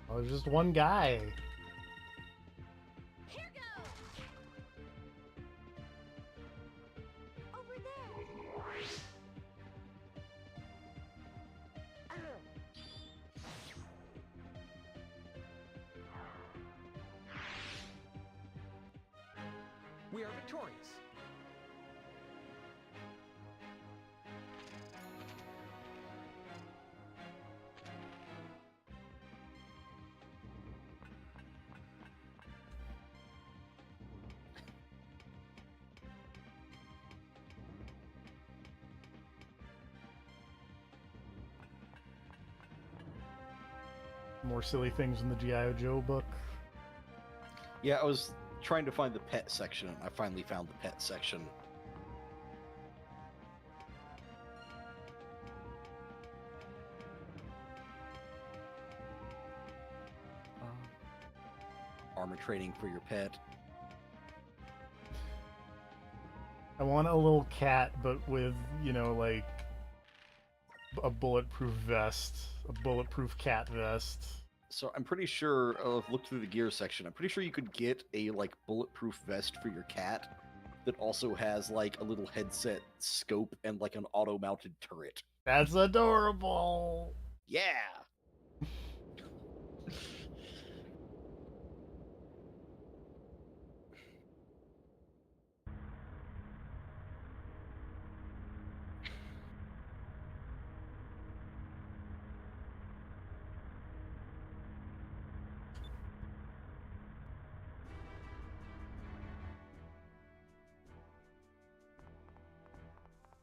Oh, there's just one guy. Here goes! Over there! We are victorious. More silly things in the G.I. Joe book. Yeah, I was trying to find the pet section, and I finally found the pet section. Armor training for your pet. I want a little cat, but with, you know, like, a bulletproof vest. A bulletproof cat vest. So I'm pretty sure, I've looked through the gear section, I'm pretty sure you could get a, like, bulletproof vest for your cat that also has, like, a little headset scope and, like, an auto-mounted turret. That's adorable! Yeah!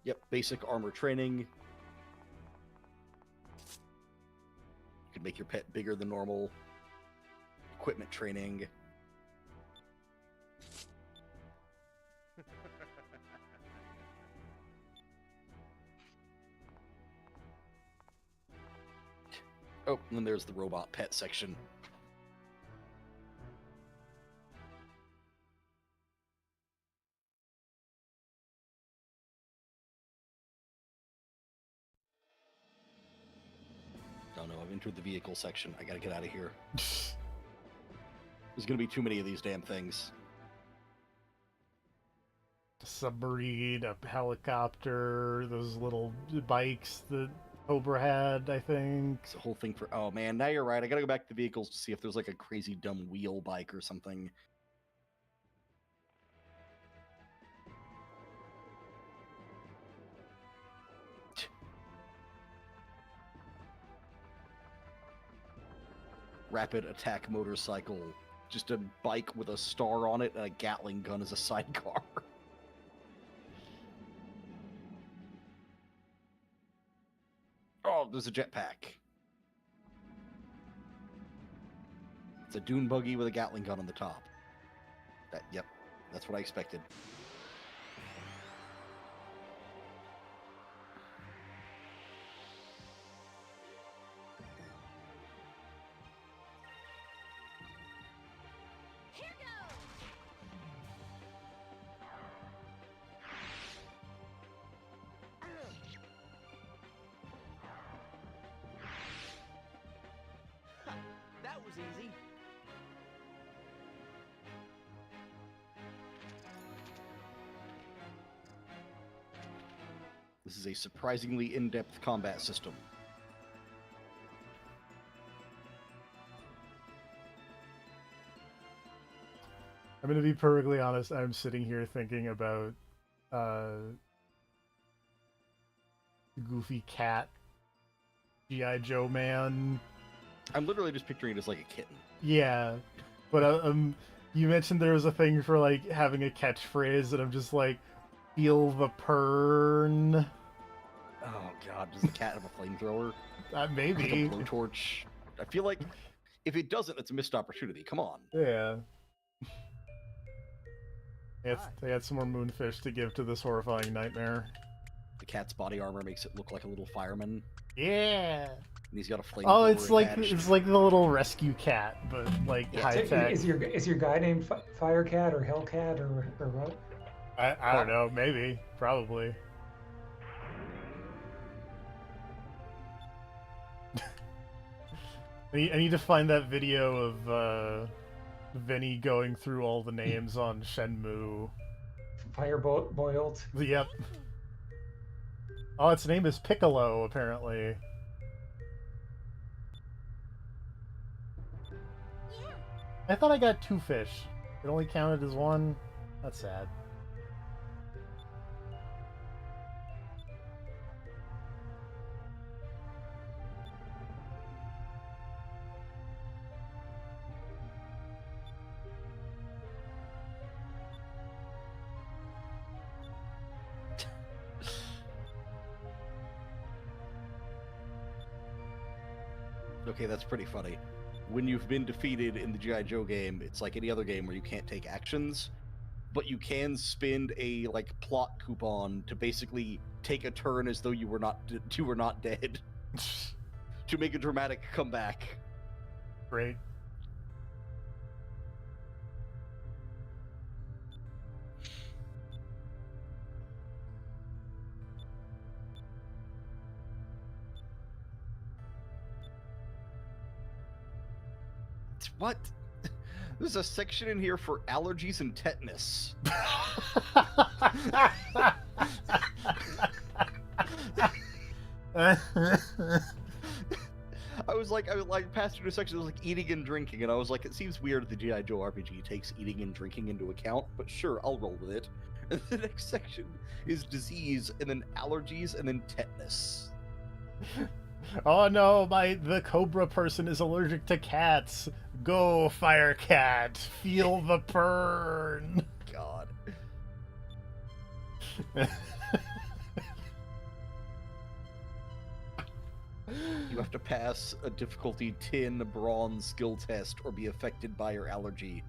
Yep, basic armor training. You can make your pet bigger than normal. Equipment training. Oh, and then there's the robot pet section. entered the vehicle section. I gotta get out of here. There's gonna be too many of these damn things. Submarine, a helicopter, those little bikes that Cobra had, I think. It's a whole thing for... Oh, man, now you're right. I gotta go back to the vehicles to see if there's like a crazy dumb wheel bike or something. Rapid attack motorcycle. Just a bike with a star on it and a Gatling gun as a sidecar. Oh, there's a jetpack. It's a dune buggy with a Gatling gun on the top. Yep, that's what I expected. Here goes! That was easy. This is a surprisingly in-depth combat system. I'm gonna be perfectly honest, I'm sitting here thinking about Goofy Cat, G.I. Joe Man. I'm literally just picturing it as like a kitten. Yeah, but you mentioned there was a thing for like having a catchphrase, and I'm just like, feel the pern. Oh god, does the cat have a flamethrower? Like a Maybe. blowtorch? I feel like if it doesn't, it's a missed opportunity. Come on. Yeah. They had some more moonfish to give to this horrifying nightmare. The cat's body armor makes it look like a little fireman, Yeah. and he's got a flamethrower. Oh, it's like attached. the little rescue cat, but like Yeah. high tech. Is your guy named Firecat or Hellcat or what? I don't know. Maybe. Probably. I need to find that video of Vinny going through all the names on Shenmue. Boiled. Yep. Oh, its name is Piccolo, apparently. Yeah. I thought I got 2 fish. It only counted as 1. That's sad. Okay, that's pretty funny. When you've been defeated in the G.I. Joe game, it's like any other game where you can't take actions, but you can spend a like plot coupon to basically take a turn as though you were not dead to make a dramatic comeback. Great. What? There's a section in here for allergies and tetanus. I was like passed through a section that was like eating and drinking, and I was like, it seems weird that the G.I. Joe RPG takes eating and drinking into account, but sure, I'll roll with it. And the next section is disease, and then allergies, and then tetanus. Oh no, the Cobra person is allergic to cats. Go, Firecat. Feel the pern. God. You have to pass a difficulty 10 bronze skill test or be affected by your allergy.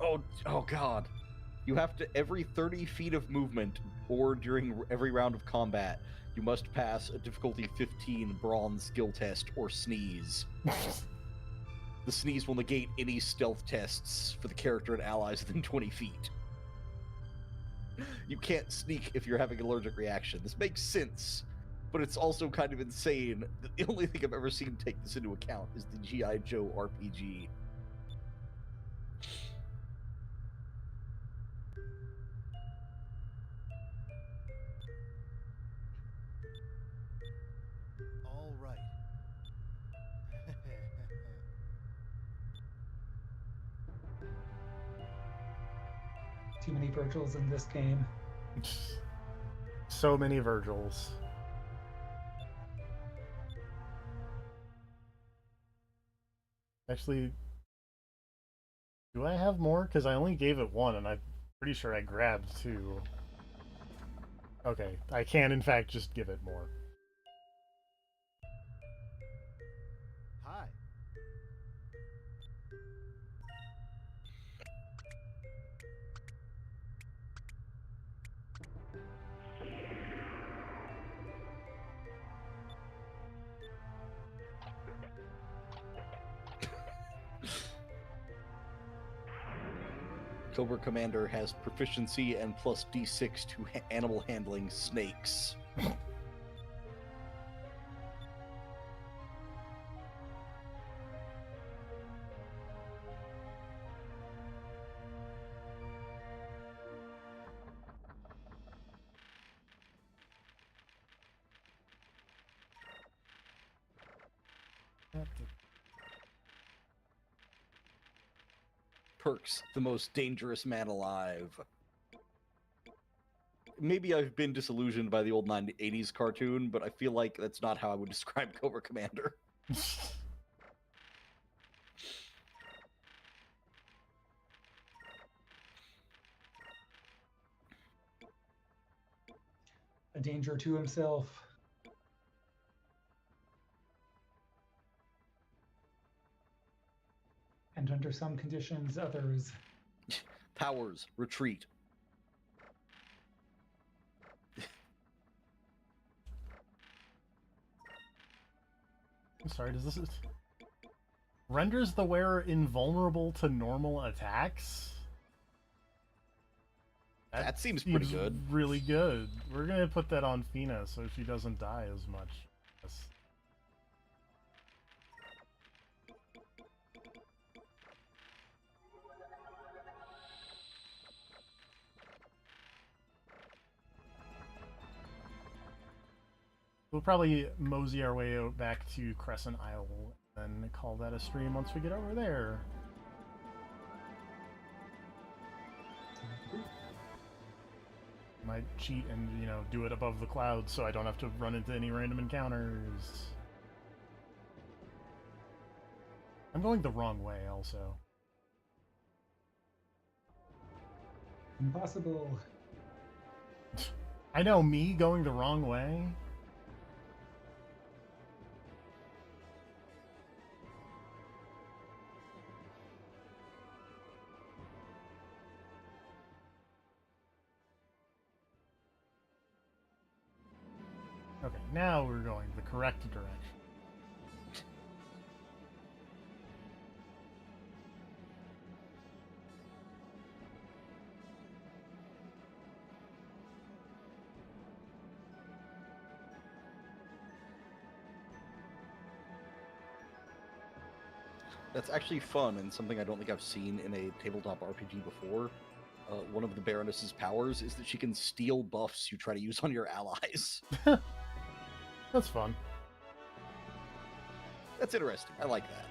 Oh god. You have to, every 30 feet of movement or during every round of combat, you must pass a difficulty 15 bronze skill test or sneeze. The sneeze will negate any stealth tests for the character and allies within 20 feet. You can't sneak if you're having an allergic reaction. This makes sense, but it's also kind of insane that the only thing I've ever seen take this into account is the G.I. Joe RPG. All right. Too many Virgils in this game. So many Virgils. Actually, do I have more? Because I only gave it one, and I'm pretty sure I grabbed two. Okay, I can in fact just give it more. Hi. Cobra Commander has proficiency and plus D6 to animal handling snakes. Perks, the most dangerous man alive. Maybe I've been disillusioned by the old 80s cartoon, but I feel like that's not how I would describe Cobra Commander. A danger to himself. And under some conditions, others. Powers, retreat. I'm sorry, does this... Renders the wearer invulnerable to normal attacks? That seems pretty good. Really good. We're gonna put that on Fina so she doesn't die as much. Yes. We'll probably mosey our way out back to Crescent Isle and call that a stream once we get over there. Might cheat and, you know, do it above the clouds so I don't have to run into any random encounters. I'm going the wrong way also. Impossible. I know, me going the wrong way? Okay, now we're going the correct direction. That's actually fun and something I don't think I've seen in a tabletop RPG before. One of the Baroness's powers is that she can steal buffs you try to use on your allies. That's fun. That's interesting. I like that.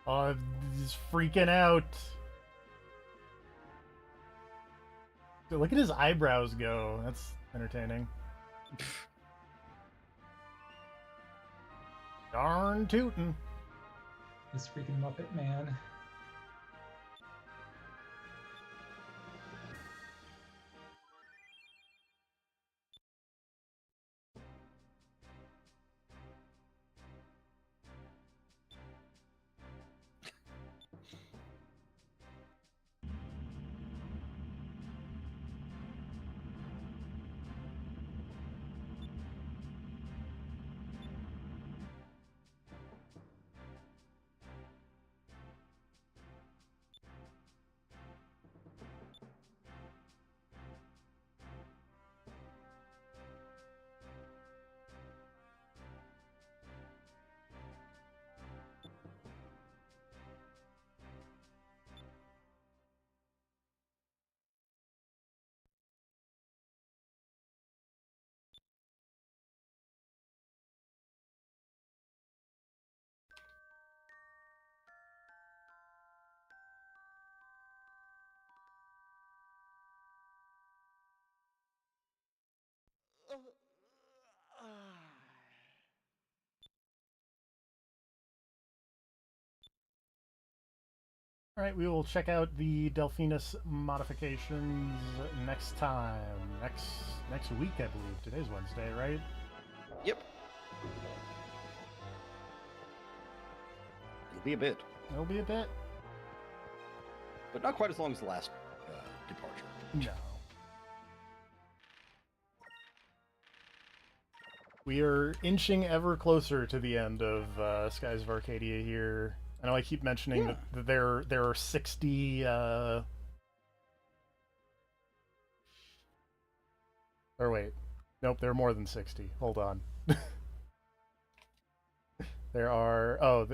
Oh, he's freaking out. Dude, look at his eyebrows go. That's entertaining. Darn tootin'. This freaking Muppet Man. All right, we will check out the Delphinus modifications next time. Next week, I believe. Today's Wednesday, right? Yep. It'll be a bit, It'll be a bit. but not quite as long as the last departure. No. We are inching ever closer to the end of Skies of Arcadia here. I know I keep mentioning that there are 60 or wait. Nope, there are more than 60. Hold on. There are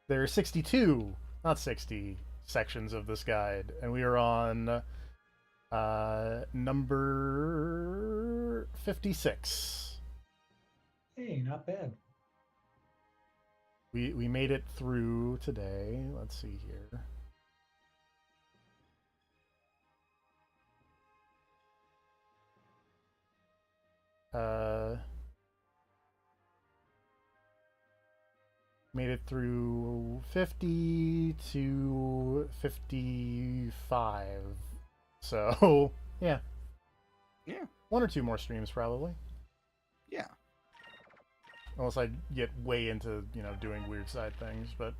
there are 62, not 60 sections of this guide, and we are on number 56. Hey, not bad. We made it through today. Let's see here. Made it through 50 to 55. So, yeah. Yeah. One or two more streams, probably. Yeah. Unless I get way into, doing weird side things, but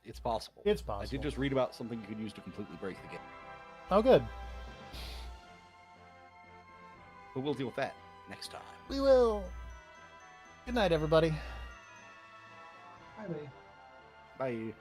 It's possible. it's possible. I did just read about something you could use to completely break the game. Oh, good. But we'll deal with that next time. We will. Good night, everybody. Bye, Lee. Bye.